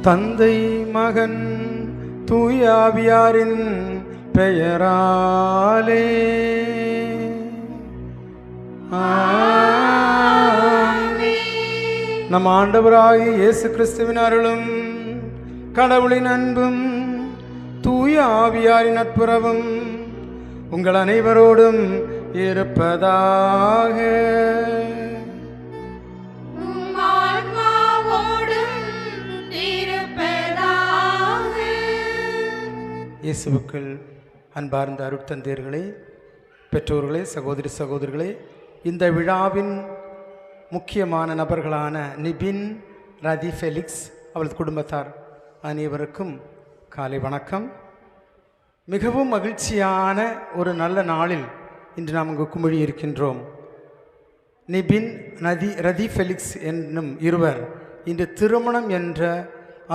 தந்தை மகன் தூயாவியாரின் பெயராலே நம் ஆண்டவராகிய இயேசு கிறிஸ்துவின் அருளும் கடவுளின் அன்பும் தூய ஆவியாரின் நட்புறவும் உங்கள் அனைவரோடும் இருப்பதாக. இயேசுவுக்குள் அன்பார்ந்த அருட்தந்தையர்களே, பெற்றோர்களே, சகோதரி சகோதரிகளே, இந்த விழாவின் முக்கியமான நபர்களான நிபின், ரதி, ஃபெலிக்ஸ், அவரது குடும்பத்தார் அனைவருக்கும் காலை வணக்கம். மிகவும் மகிழ்ச்சியான ஒரு நல்ல நாளில் இன்று நாம் இங்கு குமிழி இருக்கின்றோம். நிபின், ரதி, ஃபெலிக்ஸ் என்னும் இருவர் இன்று திருமணம் என்ற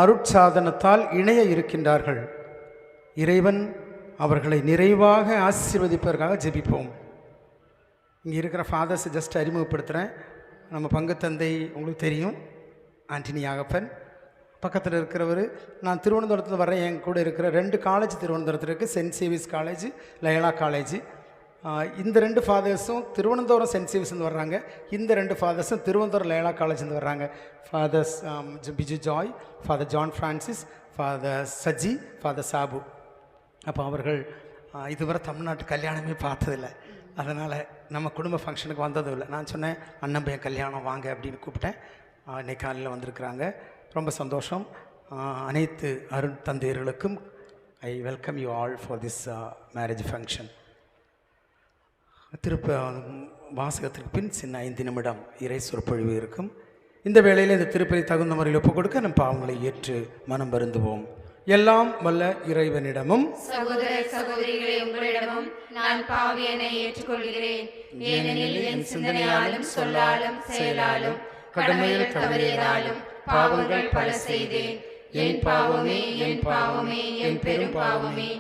அருட்சாதனத்தால் இணைய இருக்கின்றார்கள். இறைவன் அவர்களை நிறைவாக ஆசீர்வதிப்பதற்காக ஜெபிப்போம். இங்கே இருக்கிற ஃபாதர்ஸ் ஜஸ்ட் அறிமுகப்படுத்துகிறேன். நம்ம பங்கு தந்தை உங்களுக்கு தெரியும், ஆண்டனி ஆகப்பன். பக்கத்தில் இருக்கிறவர், நான் திருவனந்தபுரத்தில் வர்றேன். என் கூட இருக்கிற 2 காலேஜ் திருவனந்தபுரத்தில் இருக்குது, சென்ட் சேவிஸ் காலேஜ், லயலா காலேஜ். இந்த 2 ஃபாதர்ஸும் திருவனந்தபுரம் சென்ட் சேவிஸ்லேருந்து வர்றாங்க. இந்த 2 ஃபாதர்ஸும் திருவனந்தபுரம் லயலா காலேஜ்லேருந்து வர்றாங்க. Fathers Biju Joy, father John Francis, father Saji, father Sabu. அப்போ அவர்கள் இதுவரை தமிழ்நாட்டு கல்யாணமே பார்த்ததில்லை, அதனால் நம்ம குடும்ப ஃபங்க்ஷனுக்கு வந்ததும் இல்லை. நான் சொன்னேன், அண்ணன் பையன் கல்யாணம் வாங்க அப்படின்னு கூப்பிட்டேன். இன்னைக்கு காலையில் வந்திருக்கிறாங்க, ரொம்ப சந்தோஷம். அனைத்து அருட்தந்தையர்களுக்கும் I welcome you all for this marriage function. வாசகத்திற்கு பின் சின்ன 5 நிமிடம் இறை சொற்பொழிவு இருக்கும். இந்த வேளையில் இந்த திருப்பலி தகுந்த முறையில் ஒப்புக் கொடுக்க நம் பாவங்களை ஏற்று மனம் வருந்துவோம். எல்லாம் வல்ல இறைவனிடமும் சகோதர சகோதரிகளே உங்களிடமும் நான் பாவியனை ஏற்றுக்கொள்கிறேன். ஏனெனில் என் சிந்தனையாலும் சொல்லாலும் செயலாலும் கடமையில் தவறியதாலும் பாவங்கள் பல செய்தேன். என் பாவமே, என் பாவமே, என் பெரும் பாவமே.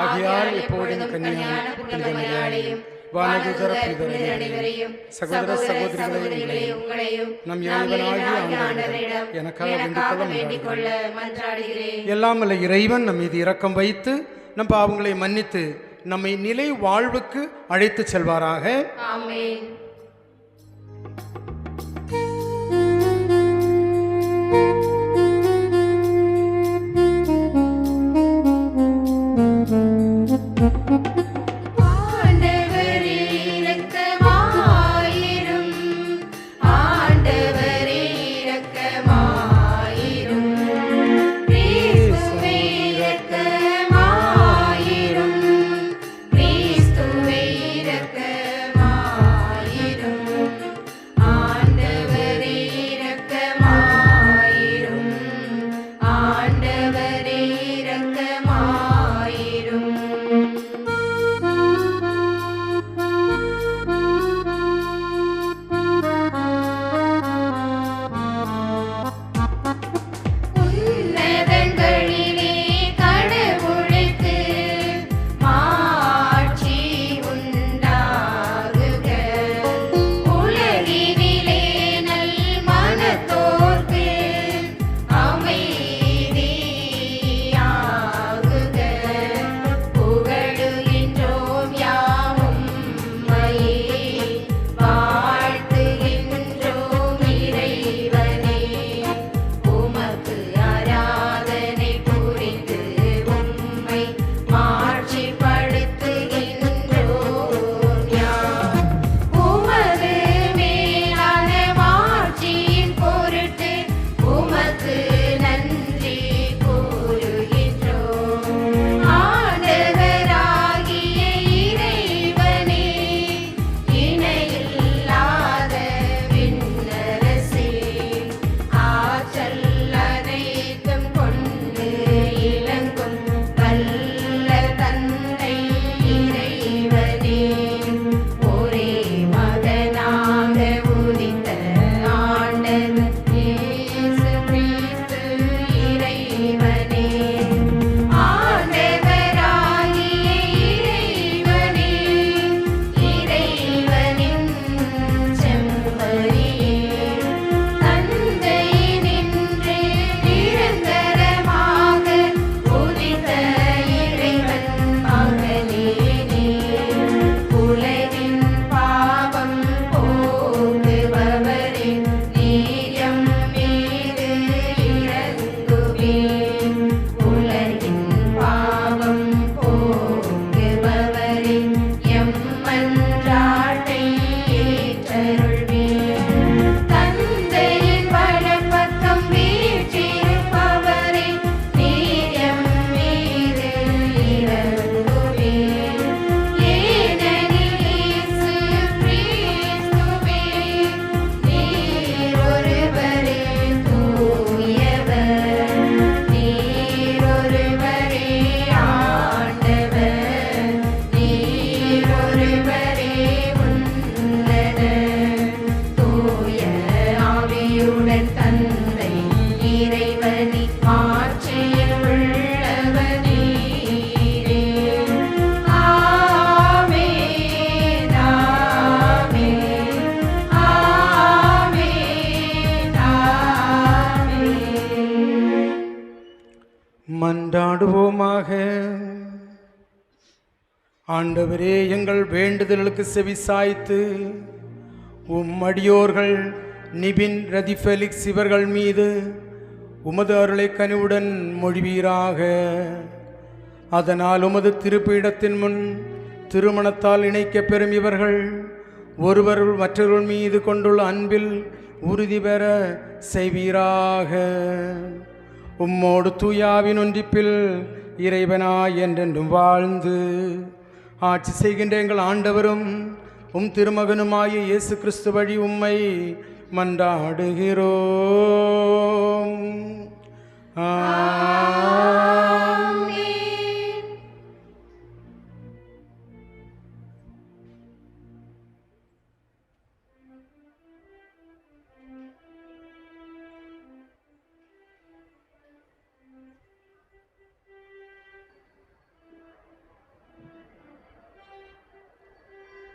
ஆகையால் எப்பொழுதும் கன்னியான புனித மரியாதையும் வானதூதர் அனைவரையும் சகோதர சகோதரிகளே உங்களையும் நம் இறைவனாகிய ஆண்டவரிடம் எனக்காக வேண்டிக் கொள்ள மன்றாடுகிறேன். எல்லாம் வல்ல இறைவன் நம் மீது இரக்கம் வைத்து நம் பாவங்களை மன்னித்து நம்மை நிலை வாழ்வுக்கு அழைத்து செல்வாராக. ஆமென். மன்றாடுவோமாக. ஆண்டவரே, எங்கள் வேண்டுதலுக்கு செவி சாய்த்து அடியோர்கள் நிபின், ரதி ஃபெலிக்ஸ் இவர்கள் மீது உமது அருளை கனிவுடன் மொழிவீராக. அதனால் உமது திருப்பீடத்தின் முன் திருமணத்தால் இணைக்க பெறும் இவர்கள் ஒருவர் மற்றவர்கள் மீது கொண்டுள்ள அன்பில் உறுதி பெற செய்வீராக. உம்மோடு தூயாவின் ஒன்றிப்பில் இறைவனாய் என்றென்றும் வாழ்ந்து ஆட்சி செய்கின்ற எங்கள் ஆண்டவரும் திருமகனுமாய இயேசு கிறிஸ்து வழி உம்மை மன்றாடுகிறோம்.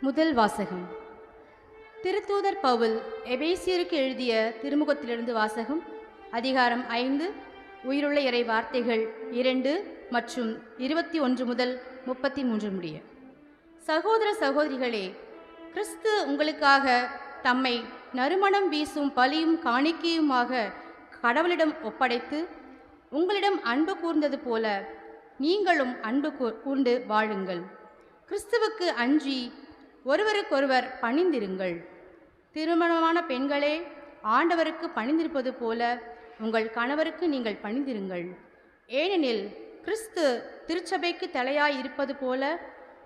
முதல் வாசகம். திருத்தூதர் பவுல் எபேசியருக்கு எழுதிய திருமுகத்திலிருந்து வாசகம். அதிகாரம் 5, உயிருள்ள இறை வார்த்தைகள் 2 மற்றும் 21 முதல் 33 முடிய. சகோதர சகோதரிகளே, கிறிஸ்து உங்களுக்காக தம்மை நறுமணம் வீசும் பலியும் காணிக்கையுமாக கடவுளிடம் ஒப்படைத்து உங்களிடம் அன்பு கூர்ந்தது போல நீங்களும் அன்பு கூர்ந்து வாழுங்கள். கிறிஸ்துவுக்கு அஞ்சி ஒருவருக்கொருவர் பணிந்திருங்கள். திருமணமான பெண்களே, ஆண்டவருக்கு பணிந்திருப்பது போல உங்கள் கணவருக்கு நீங்கள் பணிந்திருங்கள். ஏனெனில் கிறிஸ்து திருச்சபைக்கு தலையாய் இருப்பது போல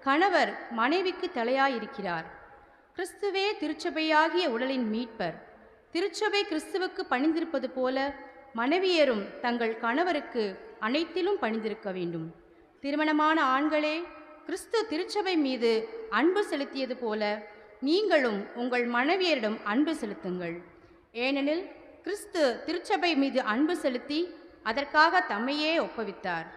கணவர் மனைவிக்கு தலையாயிருக்கிறார். கிறிஸ்துவே திருச்சபையாகிய உடலின் மீட்பர். திருச்சபை கிறிஸ்துவுக்கு பணிந்திருப்பது போல மனைவியரும் தங்கள் கணவருக்கு அனைத்திலும் பணிந்திருக்க வேண்டும். திருமணமான ஆண்களே, கிறிஸ்து திருச்சபை மீது அன்பு செலுத்தியது போல நீங்களும் உங்கள் மனைவியரிடம் அன்பு செலுத்துங்கள். ஏனெனில் கிறிஸ்து திருச்சபை மீது அன்பு செலுத்தி அதற்காக தம்மையே ஒப்புவித்தார்.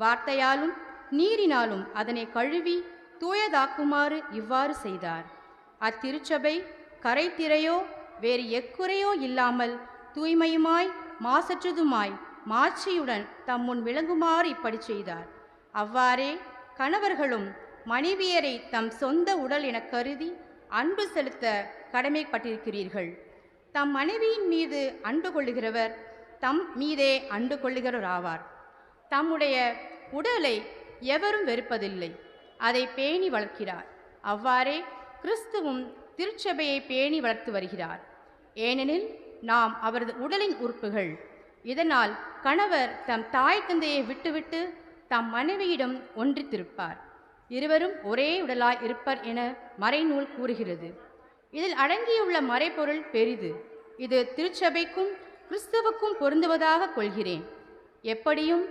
வார்த்தையாலும் நீரினாலும் அதனை கழுவி தூயதாக்குமாறு இவ்வாறு செய்தார். அத்திருச்சபை கரைத்திரையோ வேறு எக்குறையோ இல்லாமல் தூய்மையுமாய் மாசற்றதுமாய் மாட்சியுடன் தம்முன் விளங்குமாறு இப்படி செய்தார். அவ்வாறே கணவர்களும் மனைவியரை தம் சொந்த உடல் என கருதி அன்பு செலுத்த கடமைப்பட்டிருக்கிறீர்கள். தம் மனைவியின் மீது அன்பு கொள்ளுகிறவர் தம் மீதே அன்பு கொள்ளுகிறவராவார். தம்முடைய உடலை எவரும் வெறுப்பதில்லை, அதை பேணி வளர்க்கிறார். அவ்வாறே கிறிஸ்துவும் திருச்சபையை பேணி வளர்த்து வருகிறார். ஏனெனில் நாம் அவரது உடலின் உறுப்புகள். இதனால் கணவர் தம் தாய் தந்தையை விட்டுவிட்டு தம் மனைவியிடம் ஒன்றித்திருப்பார். இருவரும் ஒரே உடலாய் இருப்பர் என மறைநூல் கூறுகிறது. இதில் அடங்கியுள்ள மறைபொருள் பெரிது. இது திருச்சபைக்கும் கிறிஸ்துவுக்கும் பொருந்துவதாக கொள்கிறேன். எப்படியும்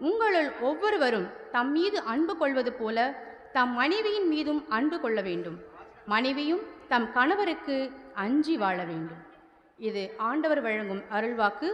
உங்களுள் ஒவ்வொருவரும் தம் மீது அன்பு கொள்வது போல தம் மனைவியின் மீதும் அன்பு கொள்ள வேண்டும். மனைவியும் தம் கணவருக்கு அஞ்சி வாழ வேண்டும். இது ஆண்டவர் வழங்கும் அருள்வாக்கு.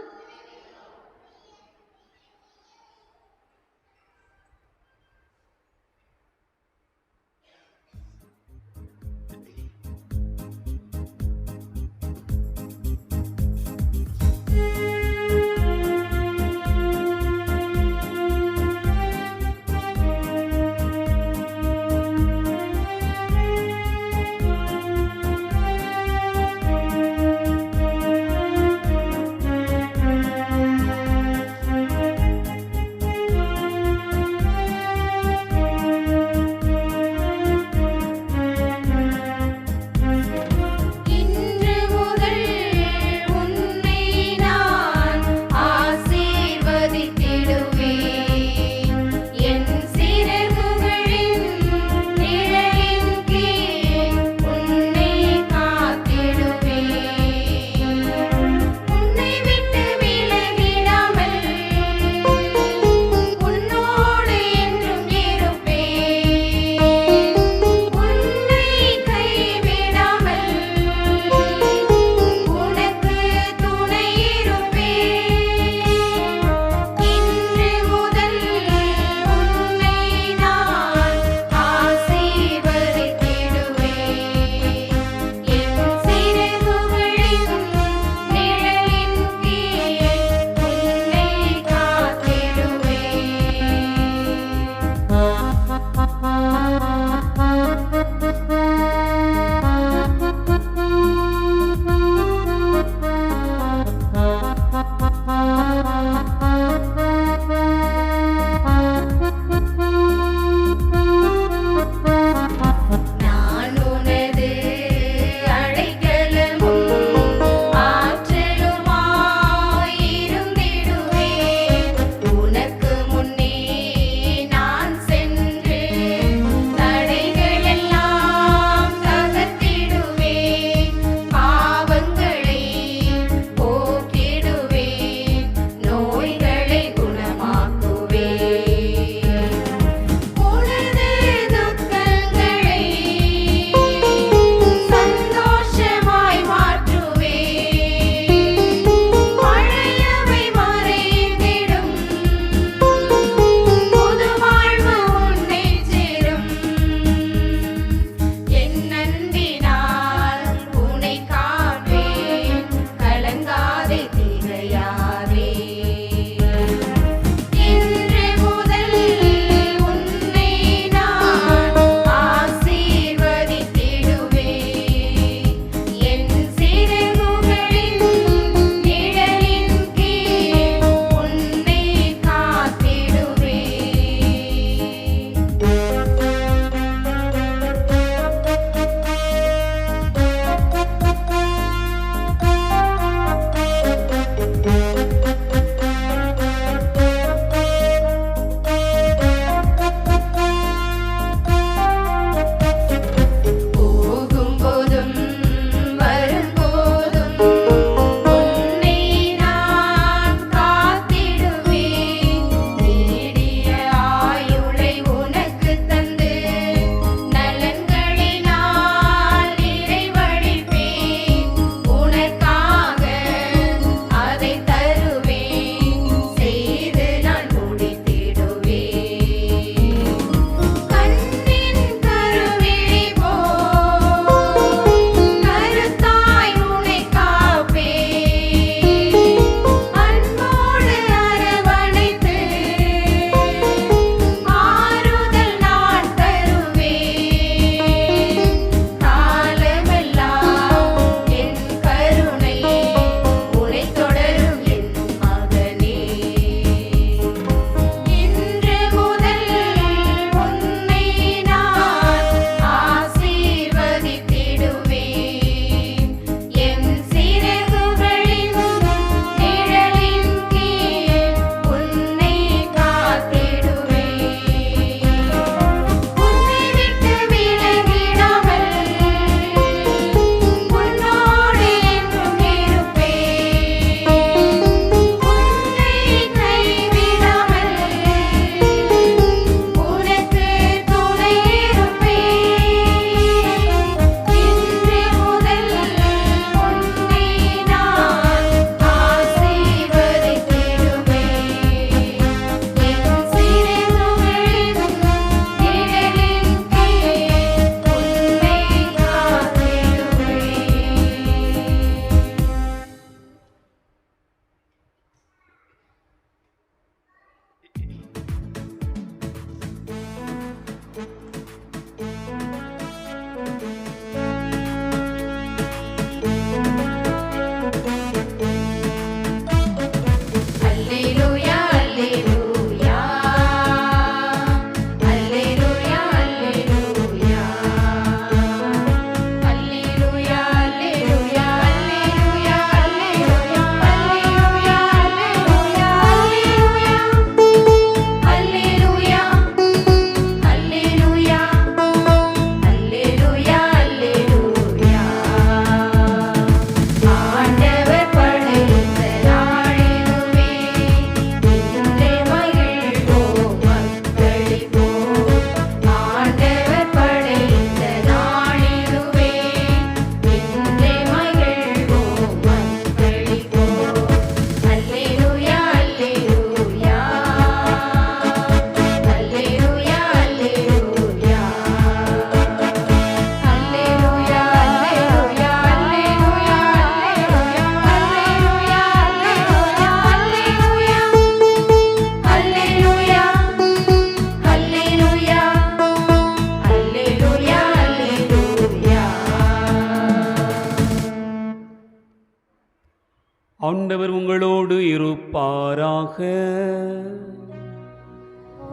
ஆண்டவர் உங்களோடு இருப்பாராக.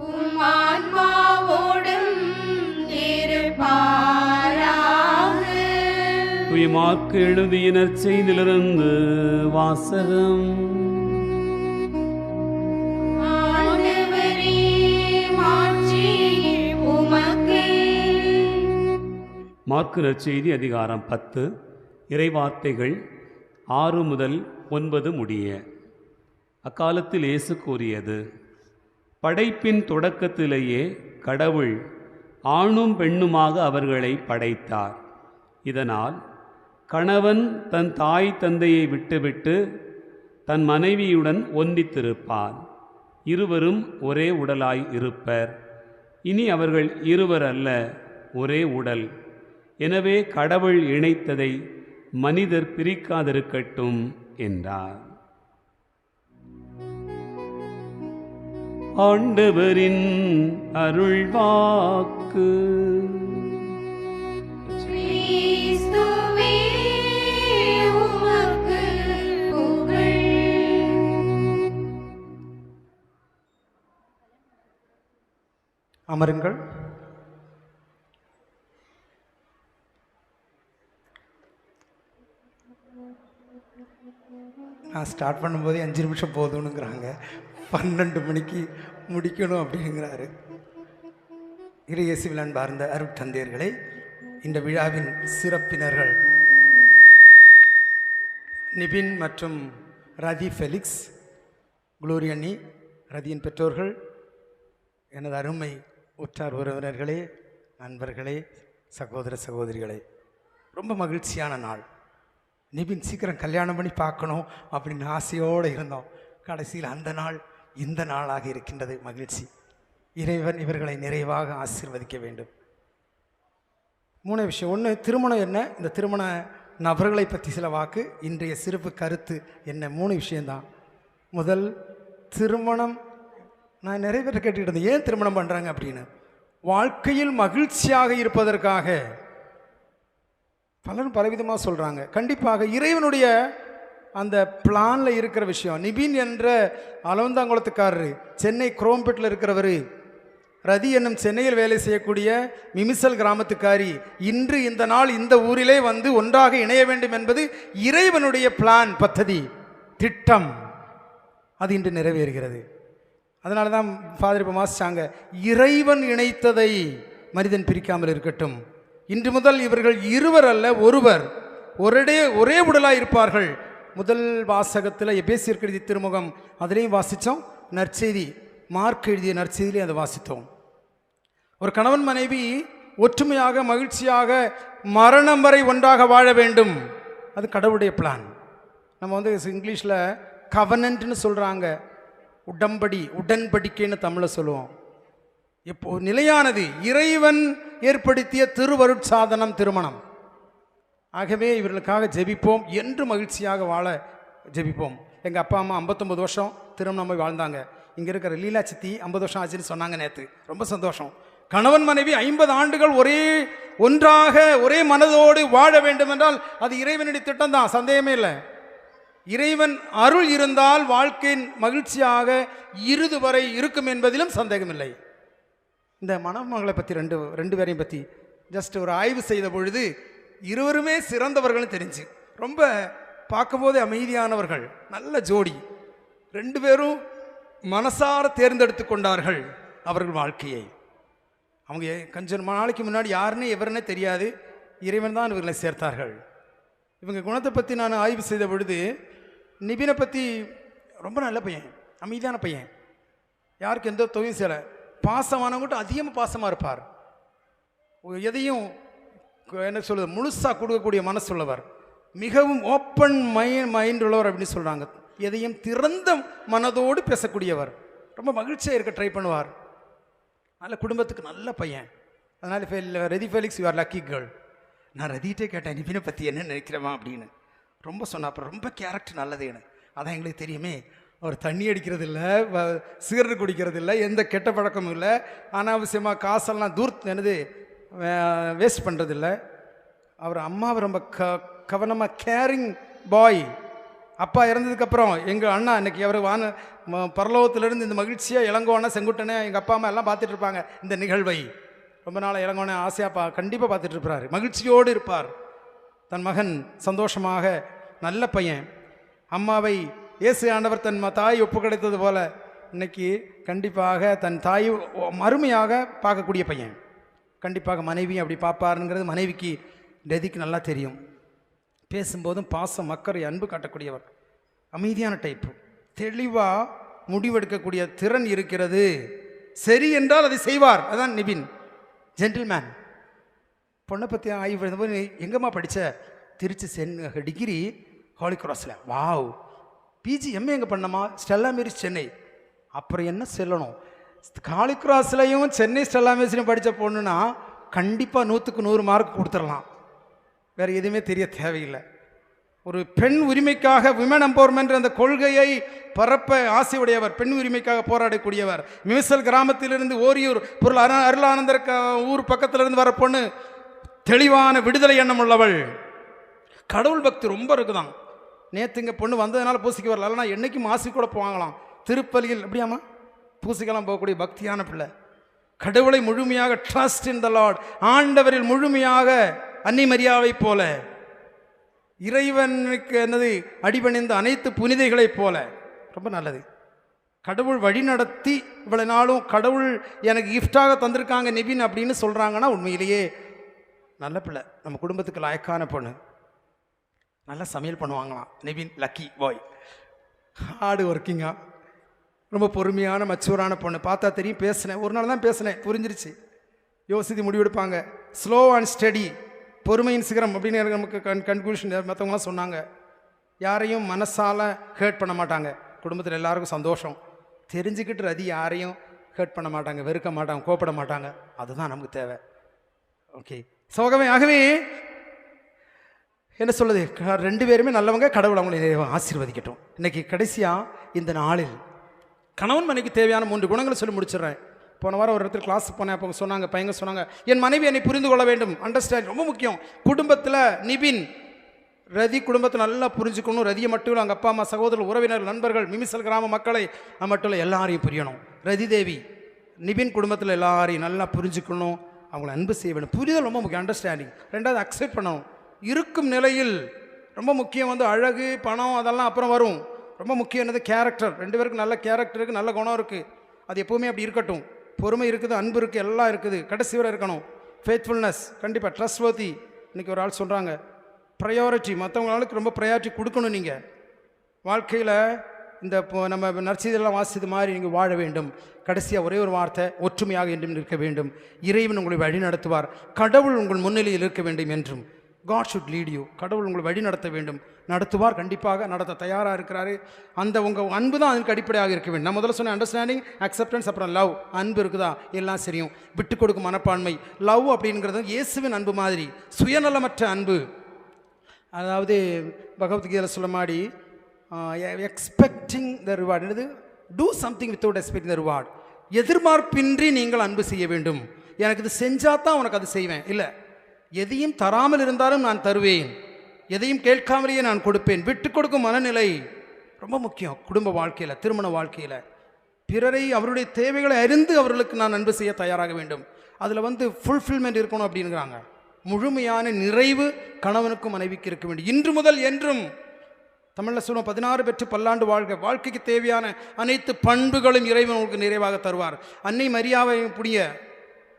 உம் ஆன்மாவோடும் இருப்பாராக. மாற்கு எழுதிய நற்செய்தியிலிருந்து வாசகம். ஆண்டவரே, மாட்சி உமக்கே. மாற்கு நற்செய்தி அதிகாரம் 10 இறைவார்த்தைகள் 6 முதல் 9 முடிய. அக்காலத்தில் இயேசு கூறியது: படைப்பின் தொடக்கத்திலேயே கடவுள் ஆணும் பெண்ணுமாக அவர்களை படைத்தார். இதனால் கணவன் தன் தாய் தந்தையை விட்டுவிட்டு தன் மனைவியுடன் ஒன்றித்திருப்பார். இருவரும் ஒரே உடலாய் இருப்பர். இனி அவர்கள் இருவர் அல்ல, ஒரே உடல். எனவே கடவுள் இணைத்ததை மனிதர் பிரிக்காதிருக்கட்டும் என்றார். ஆண்டவரின் அருள்வாக்கு. கிறிஸ்துவே, உமக்கு புகழ். அமருங்கள். நான் ஸ்டார்ட் பண்ணும்போதே 5 நிமிஷம் போதும்னுங்கிறாங்க, 12 மணிக்கு முடிக்கணும் அப்படிங்கிறாரு. இறையேசுவில் அன்பார்ந்த அருட்தந்தையர்களே, இந்த விழாவின் சிறப்பினர்கள் நிபின் மற்றும் ரதி ஃபெலிக்ஸ், குளோரியனி, ரதியின் பெற்றோர்கள், எனது அருமை உற்றார் உறவினர்களே, நண்பர்களே, சகோதர சகோதரிகளே, ரொம்ப மகிழ்ச்சியான நாள். நிபின் சீக்கிரம் கல்யாணம் பண்ணி பார்க்கணும் அப்படின்னு ஆசையோடு இருந்தோம். கடைசியில் அந்த நாள் இந்த நாளாக இருக்கின்றது. மகிழ்ச்சி. இறைவன் இவர்களை நிறைவாக ஆசீர்வதிக்க வேண்டும். 3 விஷயம். 1, திருமணம் என்ன, இந்த திருமண நபர்களை பற்றி சில வாக்கு, இன்றைய சிறப்பு கருத்து என்ன, 3 விஷயந்தான். முதல், திருமணம். நான் நிறைய பேர் கேட்டுக்கிட்டு இருந்தேன், ஏன் திருமணம் பண்ணுறாங்க அப்படின்னு. வாழ்க்கையில் மகிழ்ச்சியாக இருப்பதற்காக. பலரும் பலவிதமாக சொல்கிறாங்க. கண்டிப்பாக இறைவனுடைய அந்த பிளானில் இருக்கிற விஷயம். நிபின் என்ற அலவந்தாங்குளத்துக்காரரு, சென்னை குரோம்பேட்டில் இருக்கிறவர். ரதி என்னும் சென்னையில் வேலை செய்யக்கூடிய மிமிசல் கிராமத்துக்காரி, இன்று இந்த நாள் இந்த ஊரிலே வந்து ஒன்றாக இணைய வேண்டும் என்பது இறைவனுடைய பிளான், பദ്ധதி, திட்டம். அது இன்று நிறைவேறுகிறது. அதனால தான் ஃபாதர் இப்போ வாசிச்சாங்க, இறைவன் இணைத்ததை மனிதன் பிரிக்காமல் இருக்கட்டும். இன்று முதல் இவர்கள் இருவர் அல்ல, ஒருவர், ஒரே உடலாக இருப்பார்கள். முதல் வாசகத்தில் எபேசியருக்கு எழுதிய திருமுகம், அதிலையும் வாசித்தோம். நற்செய்தி, மார்க் எழுதிய நற்செய்தியிலே அதை வாசித்தோம். ஒரு கணவன் மனைவி ஒற்றுமையாக மகிழ்ச்சியாக மரணம் வரை ஒன்றாக வாழ வேண்டும். அது கடவுளுடைய பிளான். நம்ம வந்து இங்கிலீஷில் கவனன்ட்னு சொல்கிறாங்க, உடன்படிக்கைன்னு தமிழில் சொல்லுவோம். இப்போ நிலையானது, இறைவன் ஏற்படுத்திய திருவருட்சாதனம் திருமணம். ஆகவே இவர்களுக்காக ஜெபிப்போம், என்று மகிழ்ச்சியாக வாழ ஜெபிப்போம். எங்கள் அப்பா அம்மா 59 வருஷம் திருமணம் வாழ்ந்தாங்க. இங்கே இருக்கிற லீலா சித்தி 50 வருஷம் ஆச்சுன்னு சொன்னாங்க நேற்று. ரொம்ப சந்தோஷம். கணவன் மனைவி 50 ஆண்டுகள் ஒன்றாக ஒரே மனதோடு வாழ வேண்டும் என்றால் அது இறைவனுடைய திட்டம் தான், சந்தேகமே இல்லை. இறைவன் அருள் இருந்தால் வாழ்க்கையின் மகிழ்ச்சியாக இறுதி வரை இருக்கும் என்பதிலும் சந்தேகமில்லை. இந்த மணமகளை பற்றி ரெண்டு பேரையும் பற்றி ஜஸ்ட் ஒரு ஆய்வு செய்த பொழுது இருவருமே சிறந்தவர்கள்னு தெரிஞ்சு, ரொம்ப பார்க்கும்போதே அமைதியானவர்கள், நல்ல ஜோடி. 2 பேரும் மனசார தேர்ந்தெடுத்து கொண்டார்கள் அவர்கள் வாழ்க்கையை. அவங்க கொஞ்சம் நாளைக்கு முன்னாடி யாருன்னு எவருன்னே தெரியாது, இறைவன் தான் இவர்களை சேர்த்தார்கள். இவங்க குணத்தை பற்றி நான் ஆய்வு செய்த பொழுது, நிபினை பற்றி ரொம்ப நல்ல பையன், அமைதியான பையன், யாருக்கு எந்த தொகையும் செய்யலை, பாசமானவங்கள்ட்ட அதிகமாக பாசமாக இருப்பார். எதையும் என்ன சொல்லுது, முழுசாக கொடுக்கக்கூடிய மனசுள்ளவர், மிகவும் ஓப்பன் மைண்ட் உள்ளவர் அப்படின்னு சொல்கிறாங்க. எதையும் திறந்த மனதோடு பேசக்கூடியவர், ரொம்ப மகிழ்ச்சியாக இருக்க ட்ரை பண்ணுவார். நல்ல குடும்பத்துக்கு நல்ல பையன். அதனால் ரதி Felix, you are lucky girl. நான் ரதிகிட்டே கேட்டேன், நிபினை பற்றி என்ன நினைக்கிறேமா அப்படின்னு. ரொம்ப சொன்ன, அப்புறம் ரொம்ப கேரக்டர் நல்லதுன்னு. அதான் எங்களுக்கு தெரியுமே, அவர் தண்ணி அடிக்கிறது இல்லை, சிகரெட் குடிக்கிறது இல்லை, எந்த கெட்ட பழக்கமும் இல்லை, அனாவசியமாக காசெல்லாம் வேஸ்ட் பண்ணுறதில்லை. அவர் அம்மாவை ரொம்ப கவனமாக கேரிங் பாய். அப்பா இறந்ததுக்கப்புறம் எங்கள் அண்ணா இன்னைக்கு அவர் பரலோகத்திலிருந்து இந்த மகிழ்ச்சியாக இளங்கோன செங்குட்டனே எங்கள் அப்பா அம்மா எல்லாம் பார்த்துட்டு இருப்பாங்க இந்த நிகழ்வை. ரொம்ப நாள் இளங்கோன ஆசையாப்பா கண்டிப்பாக பார்த்துட்டு இருப்பார், மகிழ்ச்சியோடு இருப்பார். தன் மகன் சந்தோஷமாக நல்ல பையன், அம்மாவை இயேசு ஆண்டவர் தன் தாய் ஒப்பு கிடைத்தது போல இன்னைக்கு கண்டிப்பாக தன் தாய் அருமையாக பார்க்கக்கூடிய பையன். கண்டிப்பாக மனைவியும் அப்படி பார்ப்பாருங்கிறது மனைவிக்கு ரதிக்கு நல்லா தெரியும். பேசும்போதும் பாசம் அக்கறை அன்பு காட்டக்கூடியவர், அமைதியான டைப்பு, தெளிவாக முடிவெடுக்கக்கூடிய திறன் இருக்கிறது. சரி என்றால் அதை செய்வார். அதான் நிபின், ஜென்டில்மேன். பொண்ணை பற்றி ஆய்வு எழுதும்போது எங்கம்மா படித்த? திருச்சி டிகிரி ஹோலி கிராஸில். வாவ். பிஜி எம்ஏ எங்கே பண்ணமா? Stella Maris Chennai. அப்புறம் என்ன சொல்லணும்? ஹோலி கிராஸ்லையும் சென்னை ஸ்டெல்லா மேரிஸ்லையும் படித்த பொண்ணுன்னா கண்டிப்பாக 100க்கு 100 மார்க் கொடுத்துடலாம். வேறு எதுவுமே தெரிய தேவையில்லை. ஒரு பெண் உரிமைக்காக விமன் எம்பவர்மெண்ட் அந்த கொள்கையை பரப்ப ஆசையுடையவர், பெண் உரிமைக்காக போராடக்கூடியவர். மிமிசல் கிராமத்திலிருந்து ஓரியூர் பொருள் அருளானந்தர் ஊர் பக்கத்திலிருந்து வர பொண்ணு தெளிவான விடுதலை எண்ணம் உள்ளவள், கடவுள் பக்தி ரொம்ப இருக்குதான். நேற்று இங்கே பொண்ணு வந்ததுனால பூசிக்க வரல, இல்லைனா என்றைக்கும் மாசி கூட போவாங்களாம். திருப்பலியில் அப்படியாம்மா பூசிக்கலாம் போகக்கூடிய பக்தியான பிள்ளை. கடவுளை முழுமையாக ட்ரஸ்ட் இன் த லார்ட், ஆண்டவரில் முழுமையாக அன்னை மரியாவை போல, இறைவனுக்கு என்னது அடிபணிந்த அனைத்து புனிதைகளைப் போல. ரொம்ப நல்லது. கடவுள் வழி நடத்தி இவ்வளவு நாளும் கடவுள் எனக்கு கிஃப்டாக தந்திருக்காங்க நிபின் அப்படின்னு சொல்கிறாங்கன்னா உண்மையிலேயே நல்ல பிள்ளை, நம்ம குடும்பத்துக்கு லாயக்கான பொண்ணு. நல்லா சமையல் பண்ணுவாங்களாம் நிபின், லக்கி பாய். ஹார்டு ஒர்க்கிங்காக ரொம்ப பொறுமையான மச்சூரான பொண்ணு. பார்த்தா தெரியும். பேசினேன், ஒரு நாள் தான் பேசினேன், புரிஞ்சிருச்சு. யோசித்து முடிவெடுப்பாங்க. ஸ்லோ அண்ட் ஸ்டடி, பொறுமையின் சிகரம் அப்படின்னு நமக்கு கன்க்ளூஷன் மற்றவங்களாம் சொன்னாங்க. யாரையும் மனசால் ஹேர்ட் பண்ண மாட்டாங்க. குடும்பத்தில் எல்லாருக்கும் சந்தோஷம். தெரிஞ்சுக்கிட்டு ரதி யாரையும் ஹேர்ட் பண்ண மாட்டாங்க, வெறுக்க மாட்டாங்க, கோப்பட மாட்டாங்க. அதுதான் நமக்கு தேவை. ஓகே சோகமே. ஆகவே என்ன சொல்லுது, 2 பேருமே நல்லவங்க, கடவுள் அவங்களை ஆசீர்வதிக்கட்டும். இன்னைக்கு கடைசியாக இந்த நாளில் கணவன் மனைவிக்கு தேவையான 3 குணங்களை சொல்லி முடிச்சிடுறேன். போன வாரம் ஒரு இடத்துல கிளாஸ் போனேன். அப்போ சொன்னாங்க, பையங்க சொன்னாங்க, என் மனைவி என்னை புரிந்து கொள்ள வேண்டும், அண்டர்ஸ்டாண்ட் ரொம்ப முக்கியம். குடும்பத்தில் நிபின் ரதி குடும்பத்தில் நல்லா புரிஞ்சுக்கணும். ரதியை மட்டும் இல்லை, அவங்க அப்பா அம்மா சகோதரர் உறவினர் நண்பர்கள் மிமிசல் கிராம மக்களை மட்டும் இல்லை, எல்லாரையும் புரியணும். ரதி தேவி நிபின் குடும்பத்தில் எல்லாரையும் நல்லா புரிஞ்சுக்கணும், அவங்கள அன்பு செய்ய வேண்டும். புரிதல் ரொம்ப முக்கியம், அண்டர்ஸ்டாண்டிங். 2வது அக்செப்ட் பண்ணணும். இருக்கும் நிலையில் ரொம்ப முக்கியம் அழகு பணம் அதெல்லாம் அப்புறம் வரும். ரொம்ப முக்கியம் என்னது கேரக்டர். 2 பேருக்கு நல்ல கேரக்டர் இருக்குது, நல்ல குணம் இருக்குது. அது எப்போவுமே அப்படி இருக்கட்டும். பொறுமை இருக்குது, அன்பு இருக்குது, எல்லாம் இருக்குது. கடைசி வரை இருக்கணும். ஃபேத்ஃபுல்னஸ் கண்டிப்பாக. ட்ரஸ்ட்வர்த்தி. இன்றைக்கி ஒரு ஆள் சொல்கிறாங்க ப்ரையாரிட்டி, மற்றவங்களுக்கு ரொம்ப ப்ரையாரிட்டி கொடுக்கணும். நீங்கள் வாழ்க்கையில் இந்த நம்ம நற்செய்தியெல்லாம் வாசித்தது மாதிரி நீங்கள் வாழ வேண்டும். கடைசியாக ஒரே ஒரு வார்த்தை, ஒற்றுமையாக என்றும் இருக்க வேண்டும். இறைவன் உங்களை வழி நடத்துவார். கடவுள் உங்கள் முன்னிலையில் இருக்க வேண்டும் என்றும். God should lead you. கடவுள் உங்களை வழி நடத்த வேண்டும், நடத்துவார். கண்டிப்பாக நடத்த தயாராக இருக்கிறாரு. அந்த உங்கள் அன்பு தான் அதுக்கு அடிப்படையாக இருக்க வேண்டும். நான் முதல்ல சொன்ன அண்டர்ஸ்டாண்டிங், அக்செப்டன்ஸ், அப்புறம் லவ். அன்பு இருக்குதா, எல்லாம் சரியும். விட்டு கொடுக்கும் மனப்பான்மை. லவ் அப்படிங்கிறது இயேசுவின் அன்பு மாதிரி, சுயநலமற்ற அன்பு. அதாவது பகவத்கீதையில் சொல்ல மாதிரி எக்ஸ்பெக்டிங் த ரிவார்டு. என்னது? Do something without expecting the reward. எதிர்பார்ப்பின்றி நீங்கள் அன்பு செய்ய வேண்டும். எனக்கு இது செஞ்சால் தான் உனக்கு அது செய்வேன், இல்லை எதையும் தராமல் இருந்தாலும் நான் தருவேன், எதையும் கேட்காமலேயே நான் கொடுப்பேன். விட்டு கொடுக்கும் மனநிலை ரொம்ப முக்கியம். குடும்ப வாழ்க்கையில், திருமண வாழ்க்கையில் பிறரை அவருடைய தேவைகளை அறிந்து அவர்களுக்கு நான் அன்பு செய்ய தயாராக வேண்டும். அதில் ஃபுல்ஃபில்மெண்ட் இருக்கணும் அப்படிங்கிறாங்க. முழுமையான நிறைவு கணவனுக்கும் மனைவிக்கு இருக்க வேண்டும். இன்று முதல் என்றும் தமிழில் சொல்லுவோம், 16 பெற்று பல்லாண்டு வாழ்க. வாழ்க்கைக்கு தேவையான அனைத்து பண்புகளும் இறைவன் உங்களுக்கு நிறைவாக தருவார். அன்னை மரியாவை புடிய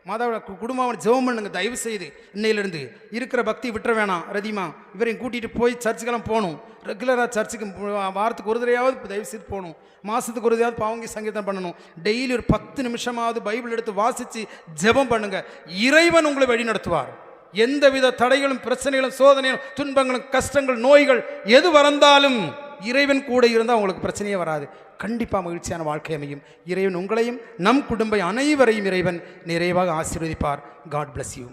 மாதாவோட குடும்பம் ஜெபம் பண்ணுங்க தயவு செய்து. இன்னையிலிருந்து இருக்கிற பக்தி விட்டுற வேணாம். ரதிமா இவரையும் கூட்டிகிட்டு போய் சர்ச்சுக்கெல்லாம் போகணும். ரெகுலராக சர்ச்சுக்கு வாரத்துக்கு ஒரு தடவையாவது தயவு செய்து போகணும். மாதத்துக்கு ஒரு தடவையாவது பாவங்கி சங்கீதம் பண்ணணும். டெய்லி ஒரு 10 நிமிஷமாவது பைபிள் எடுத்து வாசித்து ஜெபம் பண்ணுங்க. இறைவன் உங்களை வழி நடத்துவார். எந்தவித தடைகளும் பிரச்சனைகளும் சோதனைகளும் துன்பங்களும் கஷ்டங்கள் நோய்கள் எது வந்தாலும் இறைவன் கூட இருந்தால் உங்களுக்கு பிரச்சனையே வராது. கண்டிப்பாக மகிழ்ச்சியான வாழ்க்கை அமையும். இறைவன் உங்களையும் நம் குடும்ப அனைவரையும் இறைவன் நிறைவாக ஆசீர்வதிப்பார். God bless you.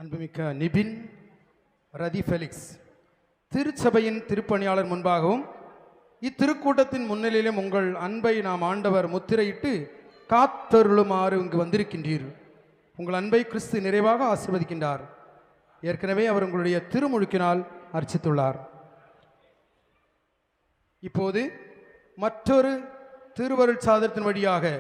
அன்புமிக்க நிபின் ரதி ஃபெலிக்ஸ், திருச்சபையின் திருப்பணியாளர் முன்பாகவும் இத்திருக்கூட்டத்தின் முன்னிலையிலும் உங்கள் அன்பை நாம் ஆண்டவர் முத்திரையிட்டு காத்தருளுமாறு இங்கு வந்திருக்கின்றீர். உங்கள் அன்பை கிறிஸ்து நிறைவாக ஆசீர்வதிக்கின்றார். ஏற்கனவே அவர் உங்களுடைய திருமுழுக்கினால் அர்ச்சித்துள்ளார். இப்போது மற்றொரு திருவருட் சாதனத்தின் வழியாக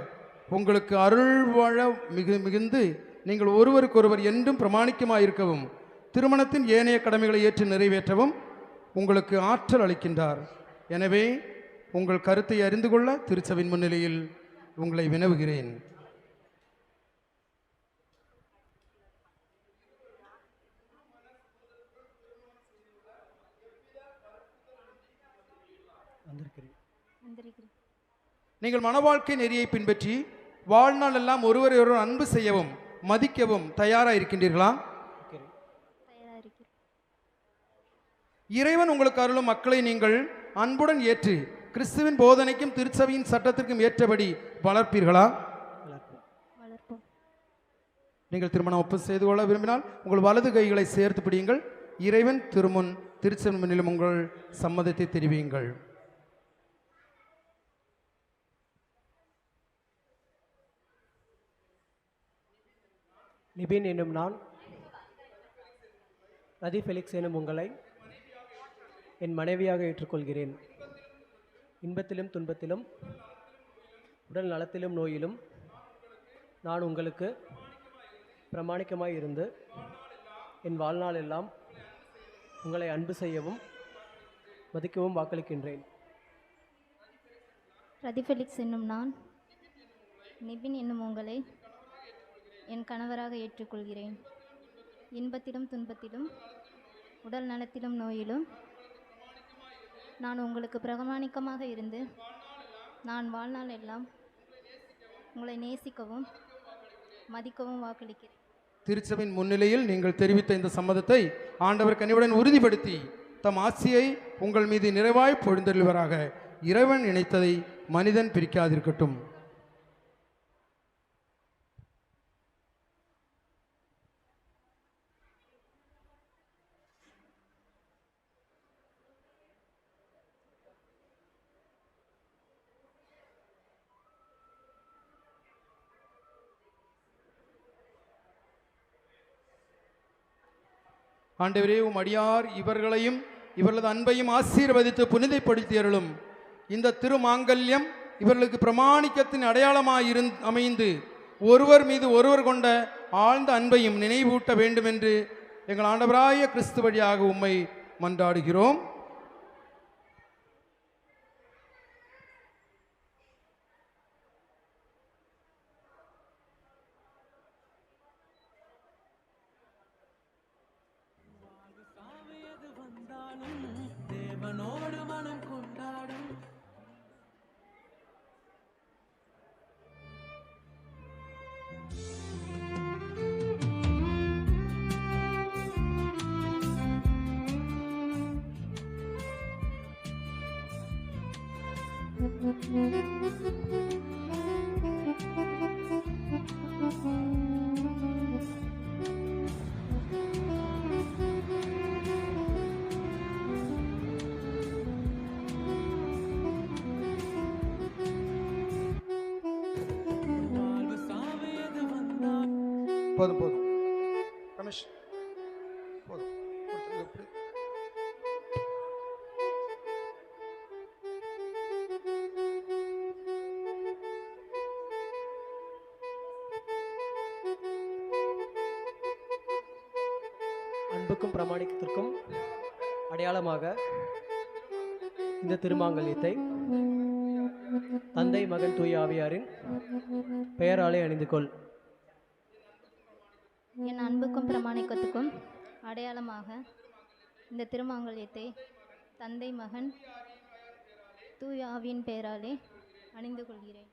உங்களுக்கு அருள்வாழ மிகுந்து நீங்கள் ஒருவருக்கொருவர் என்றும் பிரமாணிக்கமாயிருக்கவும் திருமணத்தின் ஏனைய கடமைகளை ஏற்று நிறைவேற்றவும் உங்களுக்கு ஆற்றல் அளிக்கின்றார். எனவே உங்கள் கருத்தை அறிந்து கொள்ள திருச்சபையின் முன்னிலையில் உங்களை வினவுகிறேன். நீங்கள் மனவாழ்க்கை நெறியை பின்பற்றி வாழ்நாள் எல்லாம் ஒருவரை ஒருவர் அன்பு செய்யவும் மதிக்கவும் தயாராக இருக்கின்றீர்களா? இறைவன் உங்களுக்கு அருளும் மக்களை நீங்கள் அன்புடன் ஏற்று கிறிஸ்துவின் போதனைக்கும் திருச்சபையின் சட்டத்திற்கும் ஏற்றபடி வளர்ப்பீர்களா? நீங்கள் திருமணம் ஒப்பு செய்து கொள்ள விரும்பினால் உங்கள் வலது கைகளை சேர்த்து பிடியுங்கள். இறைவன் திருமுன் திருச்சபை முன்னிலும் உங்கள் சம்மதத்தை தெரிவியுங்கள். நிபின் என்னும் நான், ரதி ஃபெலிக்ஸ் எனும் உங்களை என் மனைவியாக ஏற்றுக்கொள்கிறேன். இன்பத்திலும் துன்பத்திலும் உடல் நலத்திலும் நோயிலும் நான் உங்களுக்கு பிரமாணிக்கமாய் இருந்து என் வாழ்நாள் எல்லாம் உங்களை அன்பு செய்யவும் மதிக்கவும் வாக்களிக்கின்றேன். ரதி ஃபெலிக்ஸ் என்னும் நான், நிபின் என்னும் உங்களை என் கணவராக ஏற்றுக்கொள்கிறேன். இன்பத்திலும் துன்பத்திலும் உடல் நலத்திலும் நோயிலும் நான் உங்களுக்கு பிரமாணிக்கமாக இருந்து நான் வாழ்நாள் எல்லாம் உங்களை நேசிக்கவும் மதிக்கவும் வாக்களிக்கிறேன். திருச்சபையின் முன்னிலையில் நீங்கள் தெரிவித்த இந்த சம்மதத்தை ஆண்டவர் கனிவுடன் உறுதிப்படுத்தி தம் ஆசியை உங்கள் மீது நிறைவாய் பொழிந்தருள்வராக. இறைவன் இணைத்ததை மனிதன் பிரிக்காதிருக்கட்டும். ஆண்டவரே, உம் அடியார் இவர்களையும் இவர்களது அன்பையும் ஆசீர்வதித்து புனிதைப்படுத்தி அருளும். இந்த திருமாங்கல்யம் இவர்களுக்கு பிரமாணிக்கத்தின் அடையாளமாய் அமைந்து ஒருவர் மீது ஒருவர் கொண்ட ஆழ்ந்த அன்பையும் நினைவூட்ட வேண்டும் என்று எங்கள் ஆண்டவராய கிறிஸ்து வழியாக உம்மை மன்றாடுகிறோம். போதும் போதும் ரமேஷ், போதும். அன்புக்கும் பிரமாணிக்கத்திற்கும் அடையாளமாக இந்த திருமாங்கல்யத்தை தந்தை மகன் தூய ஆவியாரின் பெயராலே அணிந்து கொள். என் அன்புக்கும் பிரமாணிக்கத்துக்கும் அடையாளமாக இந்த திருமாங்கல்யத்தை தந்தை மகன் தூய ஆவியின் பெயராலே அணிந்து கொள்கிறேன்.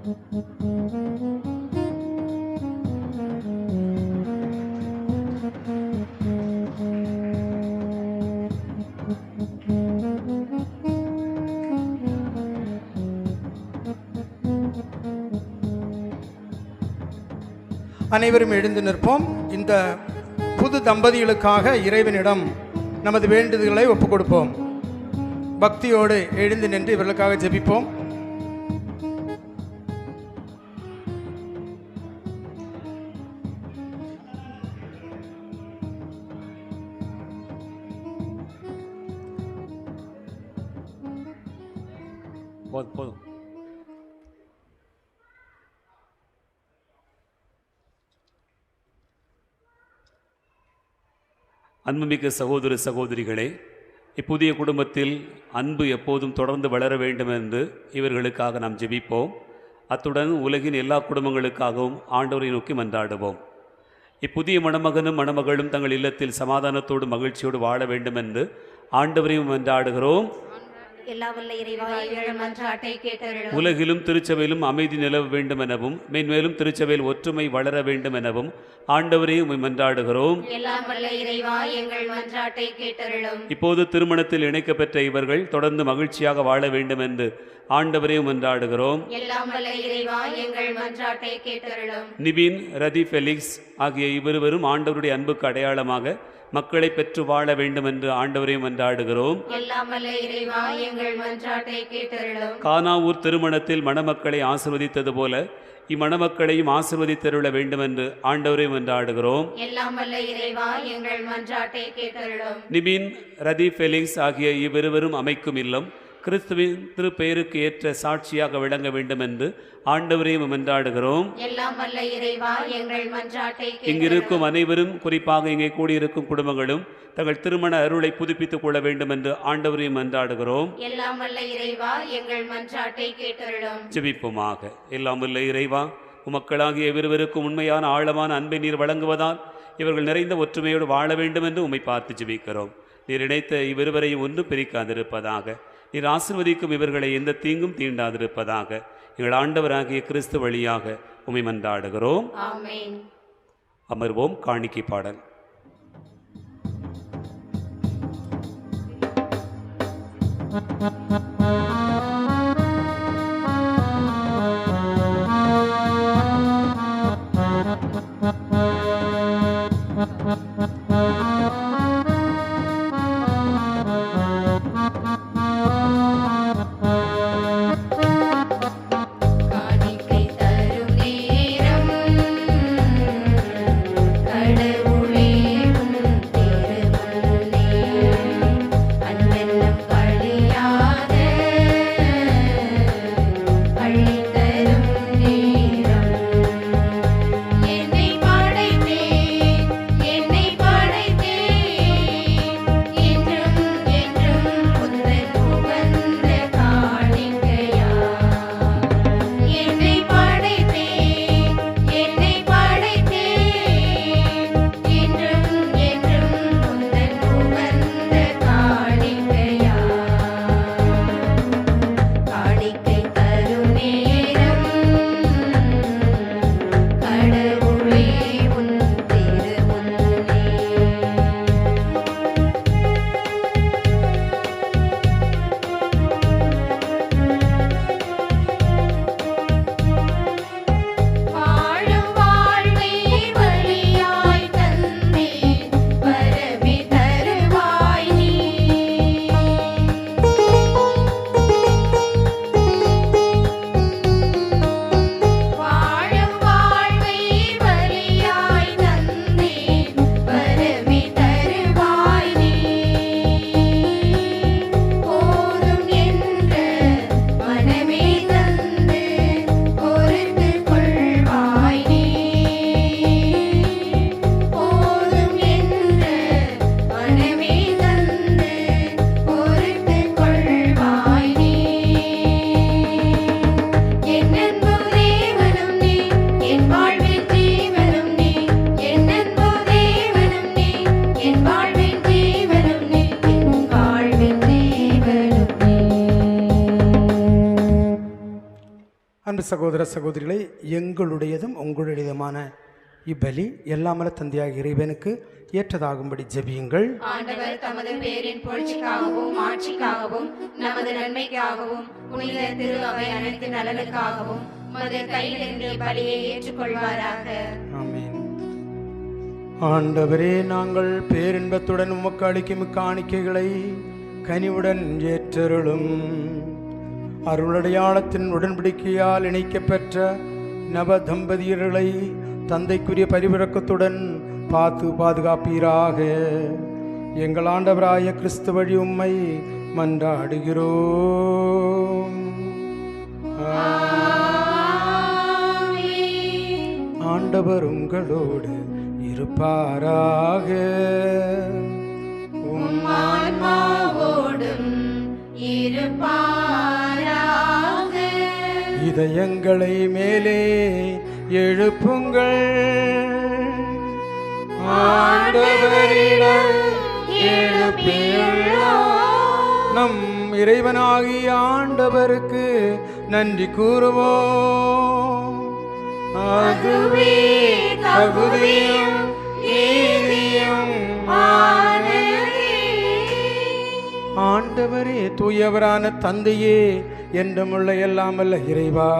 அனைவரும் எழுந்து நிற்போம். இந்த புது தம்பதிகளுக்காக இறைவனிடம் நமது வேண்டுதல்களை ஒப்புக் கொடுப்போம். பக்தியோடு எழுந்து நின்று இவர்களுக்காக ஜெபிப்போம். போதும். அன்புமிக்க சகோதர சகோதரிகளே, இப்புதிய குடும்பத்தில் அன்பு எப்போதும் தொடர்ந்து வளர வேண்டும் என்று இவர்களுக்காக நாம் ஜெபிப்போம். அத்துடன் உலகின் எல்லா குடும்பங்களுக்காகவும் ஆண்டவரை நோக்கி மன்றாடுவோம். இப்புதிய மணமகனும் மணமகளும் தங்கள் இல்லத்தில் சமாதானத்தோடு மகிழ்ச்சியோடு வாழ வேண்டும் என்று ஆண்டவரையும் மன்றாடுகிறோம். உலகிலும் திருச்சபையிலும் அமைதி நிலவ வேண்டும் எனவும் மேன்மேலும் திருச்சபையில் ஒற்றுமை வளர வேண்டும் எனவும் ஆண்டவரையும் மன்றாடுகிறோம். இப்போது திருமணத்தில் இணைக்கப்பெற்ற இவர்கள் தொடர்ந்து மகிழ்ச்சியாக வாழ வேண்டும் என்று ஆண்டவரையும் மன்றாடுகிறோம். நிபின், ரதி, ஃபெலிக்ஸ் ஆகிய இவருவரும் ஆண்டவருடைய அன்புக்கு அடையாளமாக மக்களை பெற்று வாழ வேண்டும் என்று ஆண்டவரையும் மன்றாடுகிறோம். கானாவூர் திருமணத்தில் மணமக்களை ஆசீர்வதித்தது போல இம்மணமக்களையும் ஆசீர்வதித்தருள வேண்டும் என்று ஆண்டவரையும் மன்றாடுகிறோம். நிபின், ரதி, ஃபெலிக்ஸ் ஆகிய இவ்விருவரும் அமைக்கும் இல்லம் கிறிஸ்துவின் திருப்பெயருக்கு ஏற்ற சாட்சியாக விளங்க வேண்டும் என்று ஆண்டவரையும் மன்றாடுகிறோம். இங்கிருக்கும் அனைவரும், குறிப்பாக இங்கே கூடியிருக்கும் குடும்பங்களும் தங்கள் திருமண அருளை புதுப்பித்துக் கொள்ள வேண்டும் என்று ஆண்டவரையும் மன்றாடுகிறோம். ஜெபிப்போமாக. எல்லாம் வல்ல இறைவா, உமக்களாகிய இவருவருக்கும் உண்மையான ஆழமான அன்பை நீர் வழங்குவதால் இவர்கள் நிறைந்த ஒற்றுமையோடு வாழ வேண்டும் என்று உம்மை பார்த்து ஜெபிக்கிறோம். நீர் இணைத்த இவ்விருவரையும் ஒன்று பிரிக்காதிருப்பதாக. நீர் ஆசீர்வதிக்கும் இவர்களை எந்த தீங்கும் தீண்டாதிருப்பதாக. எங்கள் ஆண்டவராகிய கிறிஸ்து வழியாக உம்மை மன்றாடுகிறோம். அமர்வோம். காணிக்கை பாடல். கடவுளே உன் திருமணமே அன்பென்னும் வழியாக சகோதர சகோதரிகளை, எங்களுடையதும் உங்களுடையதுமான இப்பலி எல்லாமல தந்தையாக இறைவனுக்கு ஏற்றதாகும்படி ஜெபியுங்கள். ஆண்டவர் தமது பேரின் புகழ்ச்சிக்காகவும் ஆட்சிக்காகவும் நமது நன்மைக்காகவும் புனித திரு அவை அனைத்து நலனுக்காகவும் உமது கையிலிருந்து பலியை ஏற்றுக்கொள்வாராக. ஆமென். ஆண்டவரே, நாங்கள் பேரின்பத்துடன் உமக்கு அளிக்கும் காணிக்கைகளை கனிவுடன் ஏற்றருளும். அருளடையாளத்தின் உடன்படிக்கையால் இணைக்கப்பெற்ற நவ தம்பதியர்களை தந்தைக்குரிய பரிவிறக்கத்துடன் பார்த்து பாதுகாப்பீராக. எங்கள் ஆண்டவராய கிறிஸ்து வழி உம்மை மன்றாடுகிறோம். ஆண்டவர் உங்களோடு இருப்பாராக. ஆன்மாவோடும் இருப்பாராக. இதயங்களை மேலே எழுப்புங்கள். ஆண்டவரிடம் எழுப்பியுள்ளோம். நம் இறைவனாகிய ஆண்டவருக்கு நன்றி கூறுவோம். அதுவே தகுதியும் நீதியும் ஆனதே. ஆண்டவரே, தூயவரான தந்தையே, என்றுமுள்ள எல்லாமல்ல இறைவா,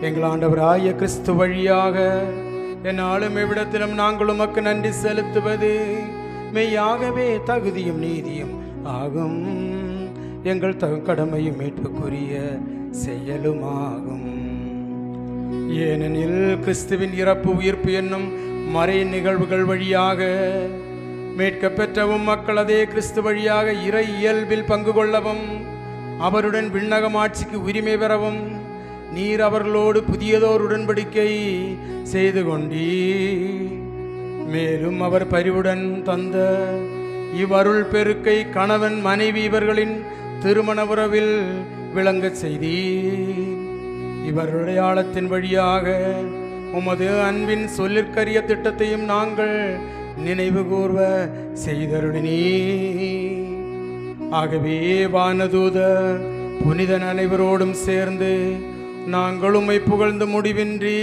எங்கள் ஆண்டவராய கிறிஸ்து வழியாக என்னாலும் எவ்விடத்திலும் நாங்கள் உமக்கு நன்றி செலுத்துவது மெய்யாகவே தகுதியும் நீதியும் ஆகும். எங்கள் கடமையும் மீட்புக்குரிய செயலுமாகும். ஏனெனில் கிறிஸ்துவின் இறப்பு உயிர்ப்பு என்னும் மறை நிகழ்வுகள் வழியாக மீட்கப்பெற்றவும் மக்கள் அதே கிறிஸ்து வழியாக இறை இயல்பில் பங்கு கொள்ளவும் அவருடன் விண்ணகம் ஆட்சிக்கு உரிமை பெறவும் நீர் அவர்களோடு புதியதோர் உடன்படிக்கை செய்து கொண்டீ. மேலும் அவர் பரிவுடன் தந்த இவ்வருள் பெருக்கை கணவன் மனைவி இவர்களின் திருமண உறவில் விளங்கச் செய்தீர். இவருடைய ஆழத்தின் வழியாக உமது அன்பின் சொல்லிற்கரிய திட்டத்தையும் நாங்கள் நினைவு கூர்வ செய்தருளினீ. ஆகவே வானதூத புனிதன் அனைவரோடும் சேர்ந்து நாங்கள் உம்மை புகழ்ந்து முடிவின்றி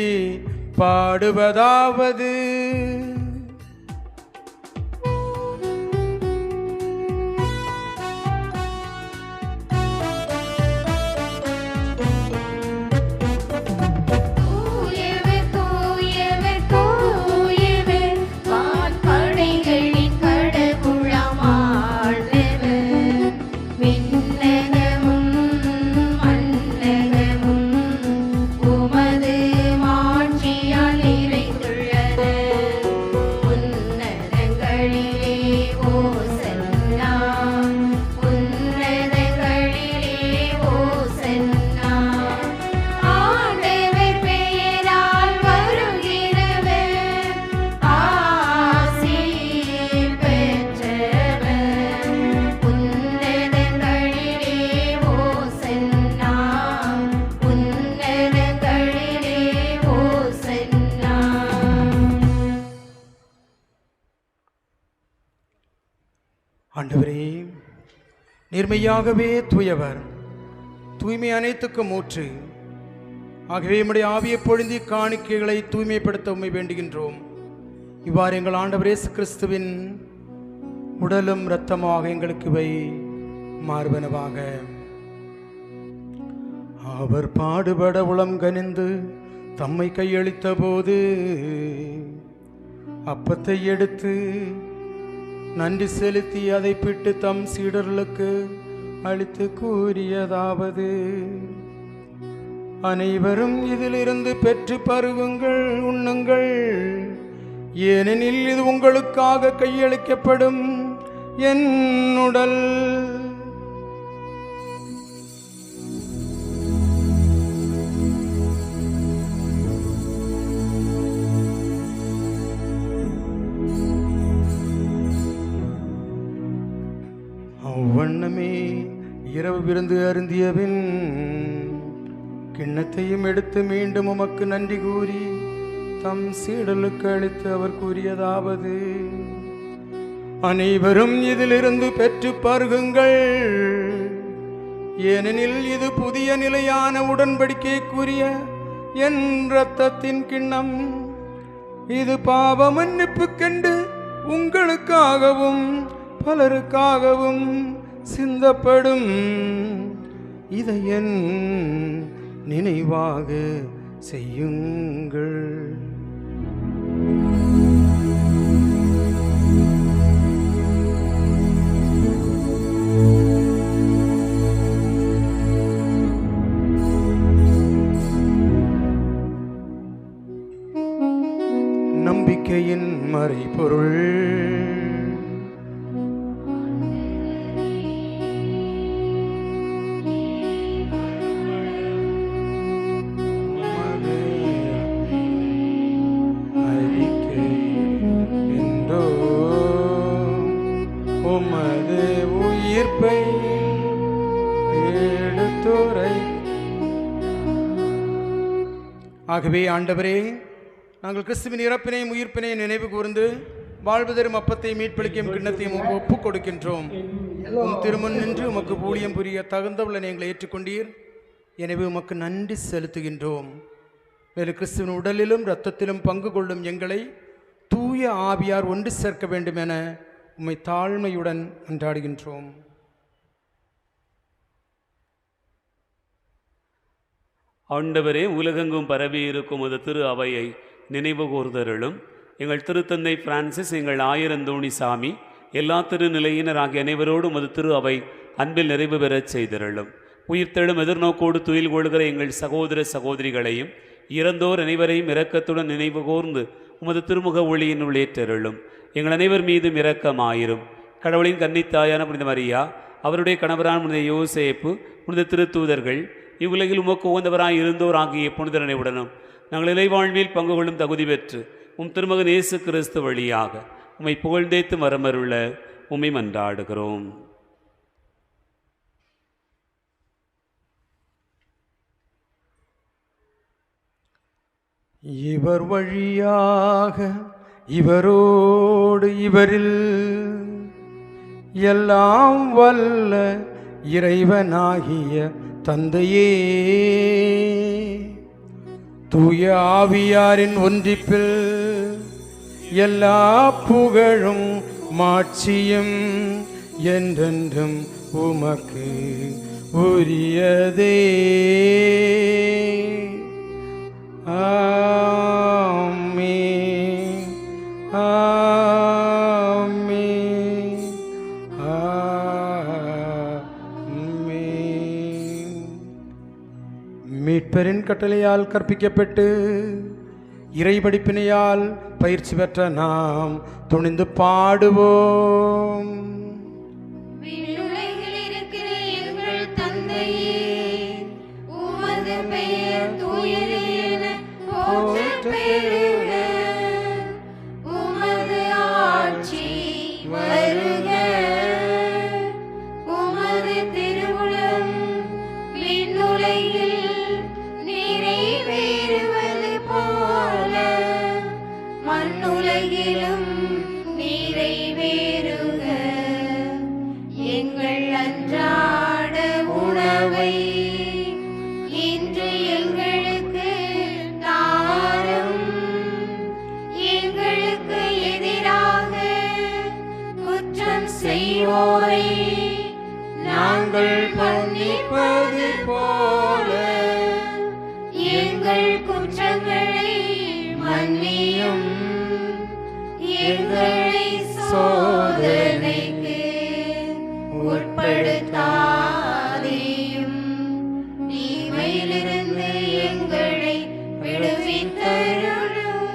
பாடுவதாவது: ஆண்டவரே, நேர்மையாகவே தூயவர், தூய்மை அனைத்துக்கும் ஊற்று. ஆகவே நம்முடைய ஆவியை பொழுந்தி காணிக்கைகளை தூய்மைப்படுத்த உம்மை வேண்டுகின்றோம். இவ்வாறு எங்கள் ஆண்டவர் இயேசு கிறிஸ்துவின் உடலும் இரத்தமாக எங்களுக்கு இவை மார்பனவாக. அவர் பாடுபட உளம் கனிந்து தம்மை கையளித்த போது அப்பத்தை எடுத்து நன்றி செலுத்தி அதை பிட்டு தம் சீடர்களுக்கு அளித்து கூறியதாவது: அனைவரும் இதிலிருந்து பெற்று பருகுங்கள், உண்ணுங்கள். ஏனெனில் இது உங்களுக்காக கையளிக்கப்படும் என் உடல். அவ்வண்ணமே இரவு விருந்து அருந்தியபின் கிண்ணத்தையும் எடுத்து மீண்டும் உமக்கு நன்றி கூறி தம் சீடலுக்கு அளித்து அவர் கூறியதாவது: அனைவரும் இதிலிருந்து பெற்று பருகுங்கள். ஏனெனில் இது புதிய நிலையான உடன்படிக்கைக்குரிய என் இரத்தத்தின் கிண்ணம். இது பாவ மன்னிப்பு கண்டு உங்களுக்காகவும் பலருக்காகவும் சிந்தப்படும். இதை என் நினைவாக செய்யுங்கள். நம்பிக்கையின் மறைபொருள். உமது உயிர்ப்பை எடுத்துரை. ஆகவே ஆண்டவரே, நாங்கள் கிறிஸ்துவின் இறப்பினையும் உயிர்ப்பினையும் நினைவு கூர்ந்து வாழ்வு தரும் அப்பத்தையும் மீட்பளிக்கும் கிண்ணத்தையும் ஒப்புக் கொடுக்கின்றோம். உம் திருமண் நின்று உமக்கு ஊழியம் புரிய தகுந்தவுள்ள எங்களை ஏற்றுக்கொண்டீர். எனவே உமக்கு நன்றி செலுத்துகின்றோம். மேலும் கிறிஸ்துவின் உடலிலும் இரத்தத்திலும் பங்கு கொள்ளும் எங்களை தூய ஆவியார் ஒன்று சேர்க்க வேண்டும் என உம்மை தாழ்மையுடன் மன்றாடுகின்றோம். ஆண்டவரே, உலகெங்கும் பரவி இருக்கும் ஒரு திரு அவையை நினைவு கூர்ந்தருளும். எங்கள் திருத்தந்தை பிரான்சிஸ், எங்கள் ஆயிரந்தோணி சாமி, எல்லா திருநிலையினர் ஆகிய அனைவரோடும் அது திரு அவை அன்பில் நிறைவு பெறச் செய்தருளும். உயிர்த்தெழும் எதிர்நோக்கோடு துயில் கொள்கிற எங்கள் சகோதர சகோதரிகளையும் இறந்தோர் அனைவரையும் இரக்கத்துடன் நினைவு கூர்ந்து உமது திருமுக ஒளியினுள் ஏற்றருளும். எங்கள் அனைவர் மீதும் இரக்கமாயிரும். கடவுளின் கன்னித்தாயான புனித மரியா, அவருடைய கணவரான புனித யோசேப்பு, புனித திருத்தூதர்கள், இவ்வுலகில் உமக்கு உகந்தவராய் இருந்தோர் ஆகிய புனிதர் அனைவருடனும் நாங்கள் இறைவாழ்வில் பங்கு கொள்ளும் தகுதி பெற்று உம் திருமகன் இயேசு கிறிஸ்து வழியாக உம்மை புகழ்ந்தேத்து மரமருள உம்மை மன்றாடுகிறோம். இவர் வழியாக இவரோடு இவரில் எல்லாம் வல்ல இறைவனாகிய தந்தையே, தூய ஆவியாரின் ஒன்றிப்பில் எல்லா புகழும் மாட்சியும் என்றென்றும் உமக்கு உரியதே. ஆமென், ஆமென், ஆமென். மீட்பரின் கட்டளையால் கற்பிக்கப்பட்டு இறைபடிப்பினையால் பயிற்சி பெற்ற நாம் துணிந்து பாடுவோம். விண்ணுலகில் இருக்கிற எங்கள் தந்தையே, உமது பெயர் தூயது என போற்றப் பெறுக. உமது ஆட்சி வருக. உமது திருவுளம் விண்ணுலகில் நிறைவேறுவது போல மண்ணுலகிலும் நிறைவேறுக. எங்கள் அன்றாட உணவை இன்று எங்களுக்கு தாரும். எங்களுக்கு எதிராக குற்றம் செய்வோரை நாங்கள் மன்னிப்பது போல எங்கள் குற்றங்களை மன்னியும். எங்களை சோதனைக்கு உட்படுத்தாதேயும், தீமையிலிருந்து எங்களை விடுவித்தருளும்.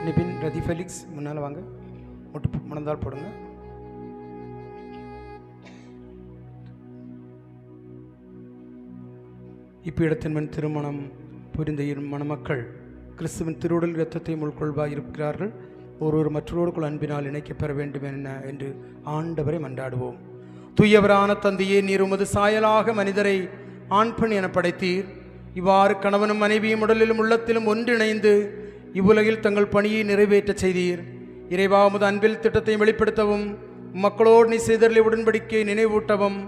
நிபின், ரதி, ஃபெலிக்ஸ் முன்னால் வாங்க. முழந்தால் போடுங்க. இப்பீடத்தின் மண் திருமணம் புரிந்த இரு மணமக்கள் கிறிஸ்துவின் திருவுடல் இரத்தத்தையும் உள்கொள்வாய் இருக்கிறார்கள். ஒருவர் மற்றொருக்குள் அன்பினால் இணைக்கப்பெற வேண்டும் என்று ஆண்டவரை மன்றாடுவோம். தூயவரான தந்தையே, நீர் உமது சாயலாக மனிதரை ஆண் பெண் என படைத்தீர். இவ்வாறு கணவனும் மனைவியும் உடலிலும் உள்ளத்திலும் ஒன்றிணைந்து இவ்வுலகில் தங்கள் பணியை நிறைவேற்றச் செய்தீர். இறைவா, உமது அன்பில் திட்டத்தை வெளிப்படுத்தவும் மக்களோடு நீ செய்தருளிய உடன்படிக்கையை நினைவூட்டவும்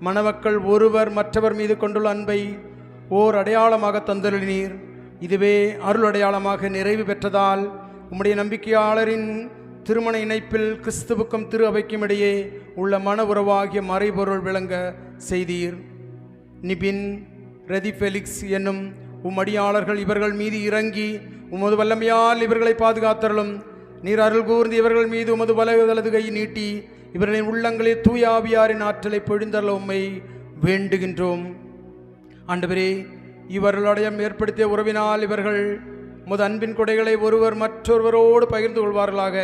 மணமக்கள் ஒருவர் மற்றவர் மீது கொண்டுள்ள அன்பை ஓர் அடையாளமாக தந்தருளினீர். இதுவே அருள் அடையாளமாக நிறைவு பெற்றதால் உம்முடைய நம்பிக்கையாளரின் திருமண இணைப்பில் கிறிஸ்துவுக்கும் திரு அவைக்கும் இடையே உள்ள மன உறவாகிய மறைபொருள் விளங்க செய்தீர். நிபின், ரதி ஃபெலிக்ஸ் என்னும் அடியாளர்கள் இவர்கள் மீது இறங்கி உமது வல்லமையால் இவர்களை பாதுகாத்தருளும். நீர் அருள் கூர்ந்து இவர்கள் மீது உமது வலது கை நீட்டி இவர்களின் உள்ளங்களில் தூய ஆவியாரின் ஆற்றலை பொழிந்தருள உம்மை வேண்டுகின்றோம். ஆண்டவரே, இவர்களுடைய ஏற்படுத்திய உறவினால் இவர்கள் உமது அன்பின் கொடைகளை ஒருவர் மற்றொருவரோடு பகிர்ந்து கொள்வார்களாக.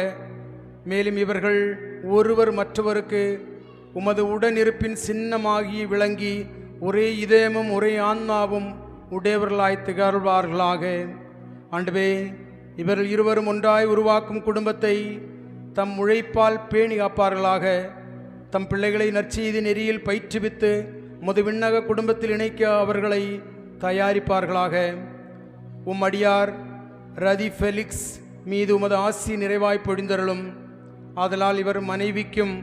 மேலும் இவர்கள் ஒருவர் மற்றவருக்கு உமது உடனிருப்பின் சின்னமாகி விளங்கி ஒரே இதயமும் ஒரே ஆன்மாவும் உடையவர்களாய் திகழ்வார்களாக. ஆண்டவே, இவர்கள் இருவரும் ஒன்றாய் உருவாக்கும் குடும்பத்தை தம் உழைப்பால் பேணி காப்பார்களாக. தம் பிள்ளைகளை நற்செய்தி நெறியில் பயிற்றுவித்து உமது விண்ணக குடும்பத்தில் இணைக்க அவர்களை தயாரிப்பார்களாக. அடியார் ரதி ஃபெலிக்ஸ் மீது உமது ஆசி நிறைவாய் பொழிந்தருளும். ஆதலால் இவர் மனைவிக்கும்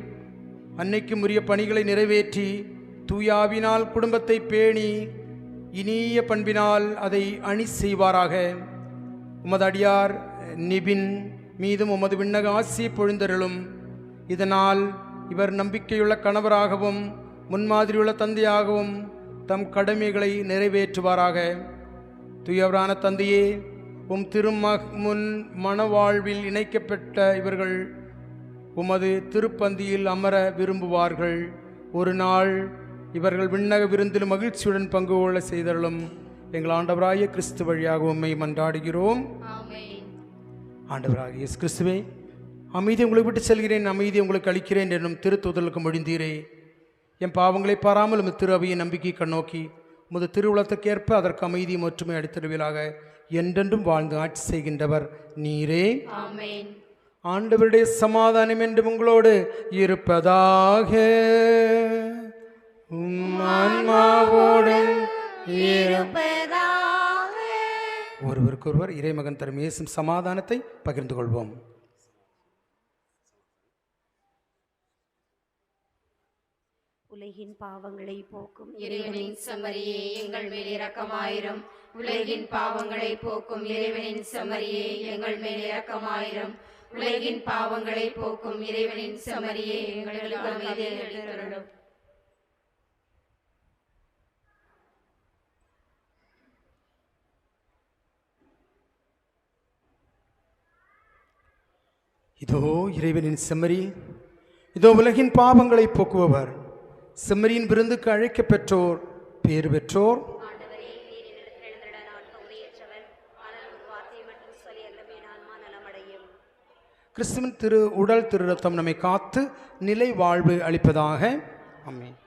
அன்னைக்கும் உரிய பணிகளை நிறைவேற்றி தூயாவினால் குடும்பத்தை பேணி இனிய பண்பினால் அதை அணி செய்வாராக. உமது அடியார் நிபின் மீதும் உமது விண்ணக ஆசி பொழிந்தருளும். இதனால் இவர் நம்பிக்கையுள்ள கணவராகவும் முன்மாதிரியுள்ள தந்தையாகவும் தம் கடமைகளை நிறைவேற்றுவாராக. தூயவரான தந்தையே, உம் திருமுன் மணவாழ்வில் இணைக்கப்பட்ட இவர்கள் உமது திருப்பந்தியில் அமர விரும்புவார்கள். ஒரு நாள் இவர்கள் விண்ணக விருந்தில் மகிழ்ச்சியுடன் பங்கு கொள்ள செய்தருளும். எங்கள் ஆண்டவராகிய கிறிஸ்து வழியாக உம்மை மன்றாடுகிறோம். ஆண்டவராகிய இயேசு கிறிஸ்துவே, அமைதி உங்களை விட்டு செல்கிறேன், அமைதி உங்களுக்கு அளிக்கிறேன் என்னும் திருத்தூதலுக்கு மொழிந்தீரே. என் பாவங்களை பாராமல் உமது திரு அவையை நம்பிக்கை கண்ணோக்கி உமது திருவுளத்துக்கேற்ப அதற்கு அமைதியும் ஒற்றுமை அளித்தருவீராக. என்றென்றும் வாழ்ந்து ஆட்சி செய்கின்றவர் நீரே. ஆமென். ஆண்டவருடைய சமாதானம் என்றும் உங்களோடு இருப்பதாக. ஆன்மாவோடும் இருப்பதாக. ஒருவருக்கொருவர் இறைமகன் தரும் இயேசுவின் சமாதானத்தை பகிர்ந்து கொள்வோம். உலகின் பாவங்களை போக்கும் இறைவனின் செம்மறியே, எங்கள் மேல் இரக்கமாயிரும். உலகின் பாவங்களை போக்கும் இறைவனின் செம்மறியே, எங்கள் மேல் இரக்கமாயிரும். உலகின் பாவங்களை போக்கும் இறைவனின் செம்மறியே, எங்களுக்கு அமைதியை அளித்தருளும். இதோ இறைவனின் செம்மறி, இதோ உலகின் பாவங்களை போக்குபவர். செம்மறியின் விருந்துக்கு அழைக்க பெற்றோர் பேறு பெற்றோர். கிறிஸ்துவின் திரு உடல் திரு ரத்தம் நம்மை காத்து நிலை வாழ்வு அளிப்பதாக. ஆமென்.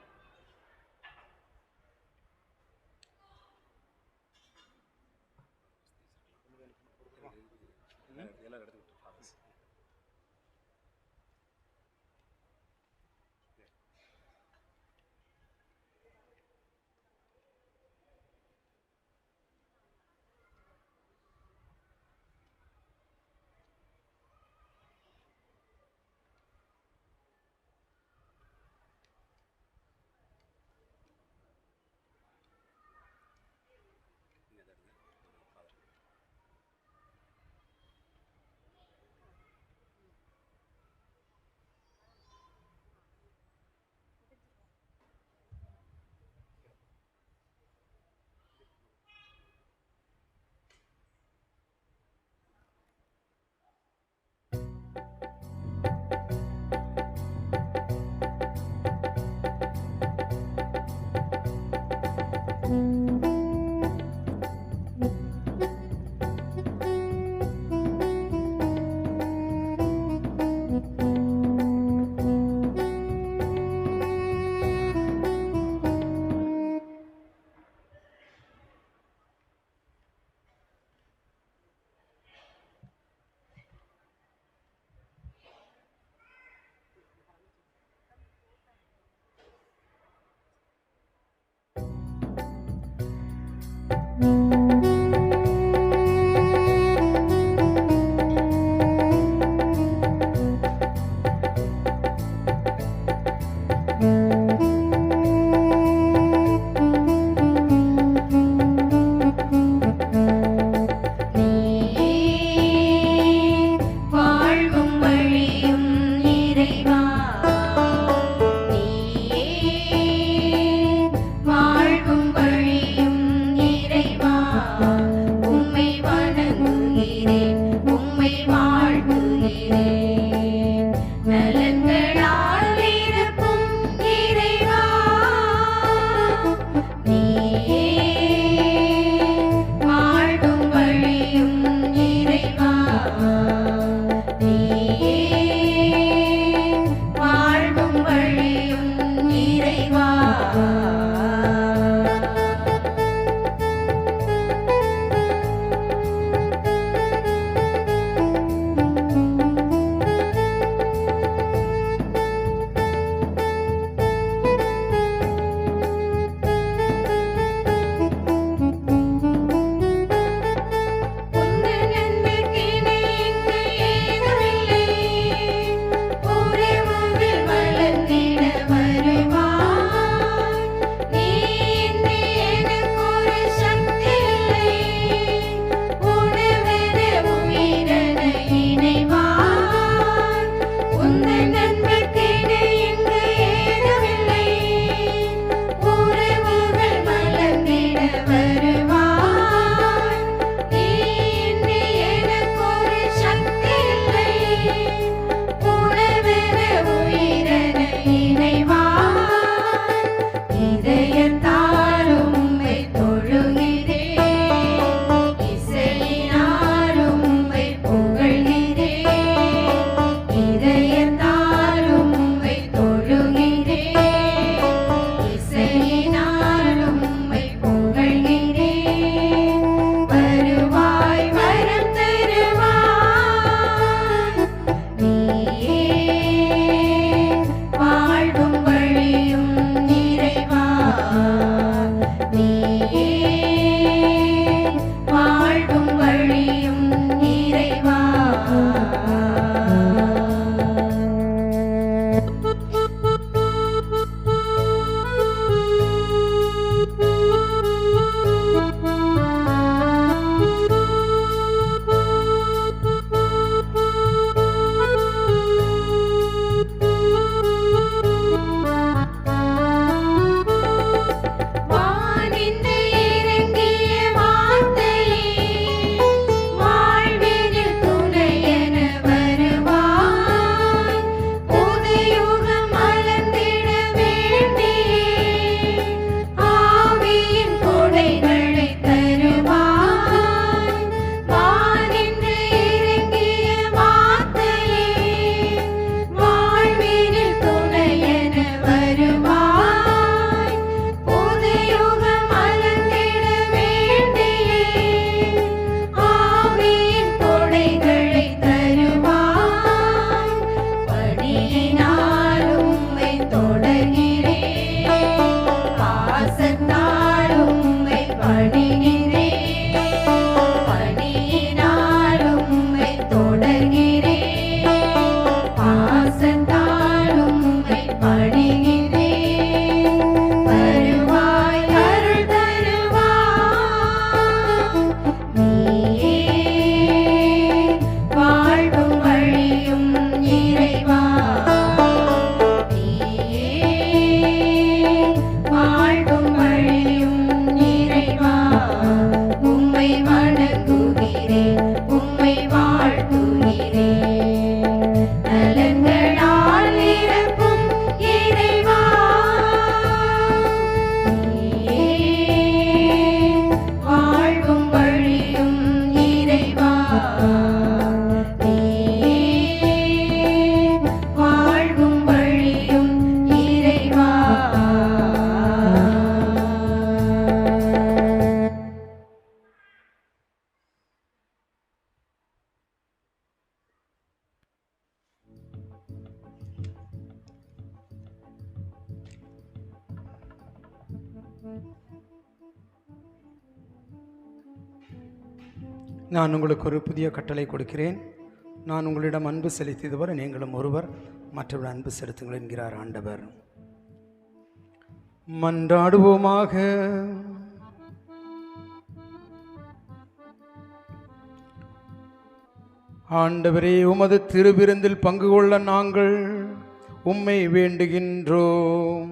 நான் உங்களுக்கு ஒரு புதிய கட்டளை கொடுக்கிறேன். நான் உங்களிடம் அன்பு செலுத்தியதுவரை நீங்களும் ஒருவர் மற்றவர் அன்பு செலுத்துங்கள் என்கிறார் ஆண்டவர். மன்றாடுவோமாக. ஆண்டவரே, உமது திருவிருந்தில் பங்கு கொள்ள நாங்கள் உம்மை வேண்டுகின்றோம்.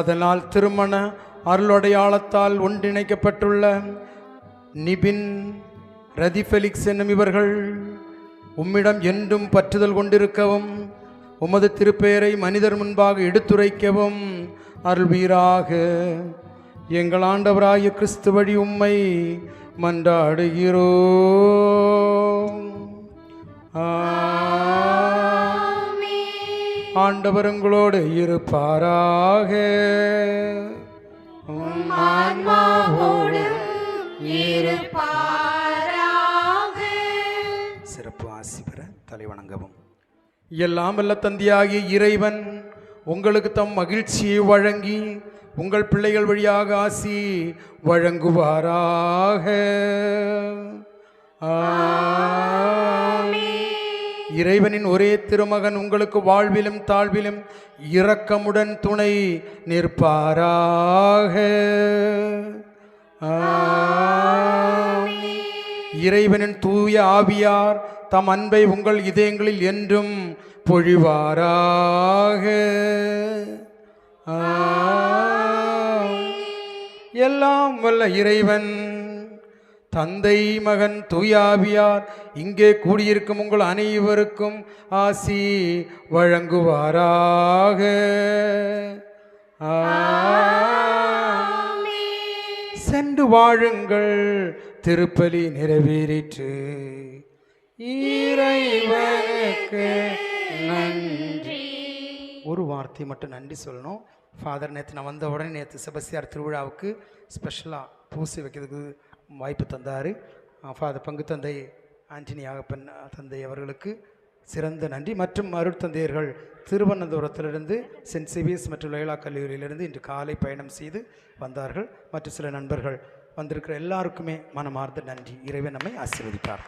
அதனால் திருமண அருளடையாளத்தால் ஒன்றிணைக்கப்பட்டுள்ள நிபின், ரதி ஃபெலிக்ஸ் என்னும் இவர்கள் உம்மிடம் என்றும் பற்றுதல் கொண்டிருக்கவும் உமது திருப்பெயரை மனிதர் முன்பாக எடுத்துரைக்கவும் அருள்வீராக. எங்கள் ஆண்டவராகிய கிறிஸ்து வழி உம்மை மன்றாடுகிறோம். ஆண்டவர் உங்களோடு இருப்பாராக. சிறப்பு ஆசி பெற தலை வணங்கவும். எல்லாம் வல்ல தந்தையாகிய இறைவன் உங்களுக்கு தம் மகிழ்ச்சியை வழங்கி உங்கள் பிள்ளைகள் வழியாக ஆசி வழங்குவாராக. இறைவனின் ஒரே திருமகன் உங்களுக்கு வாழ்விலும் தாழ்விலும் இரக்கமுடன் துணை நிற்பாராக. இறைவனின் தூய ஆவியார் தம் அன்பை உங்கள் இதயங்களில் என்றும் பொழிவாராக. எல்லாம் வல்ல இறைவன் தந்தை, மகன், தூயாவியார் இங்கே கூடியிருக்கும் உங்கள் அனைவருக்கும் ஆசி வழங்குவாராக. சென்று வாழுங்கள், திருப்பலி நிறைவேறிற்று. இறைவனுக்கு நன்றி. ஒரு வார்த்தை மட்டும் நன்றி சொல்லணும். ஃபாதர், நேற்று நான் வந்த உடனே நேற்று செபஸ்தியார் திருவிழாவுக்கு ஸ்பெஷலாக பூசி வைக்கிறதுக்கு வாய்ப்பு தந்தார். ஃபாதர் பங்கு தந்தை ஆண்டனி ஆகப்பன் தந்தை அவர்களுக்கு சிறந்த நன்றி. மற்றும் அருட்தந்தையர்கள் திருவனந்தபுரத்திலிருந்து சென்ட் சேவியர்ஸ் மற்றும் லயோலா கல்லூரியிலிருந்து இன்று காலை பயணம் செய்து வந்தார்கள். மற்ற சில நண்பர்கள் வந்திருக்கிற எல்லாருக்குமே மனமார்ந்த நன்றி. இறைவன் நம்மை ஆசீர்வதிப்பார்.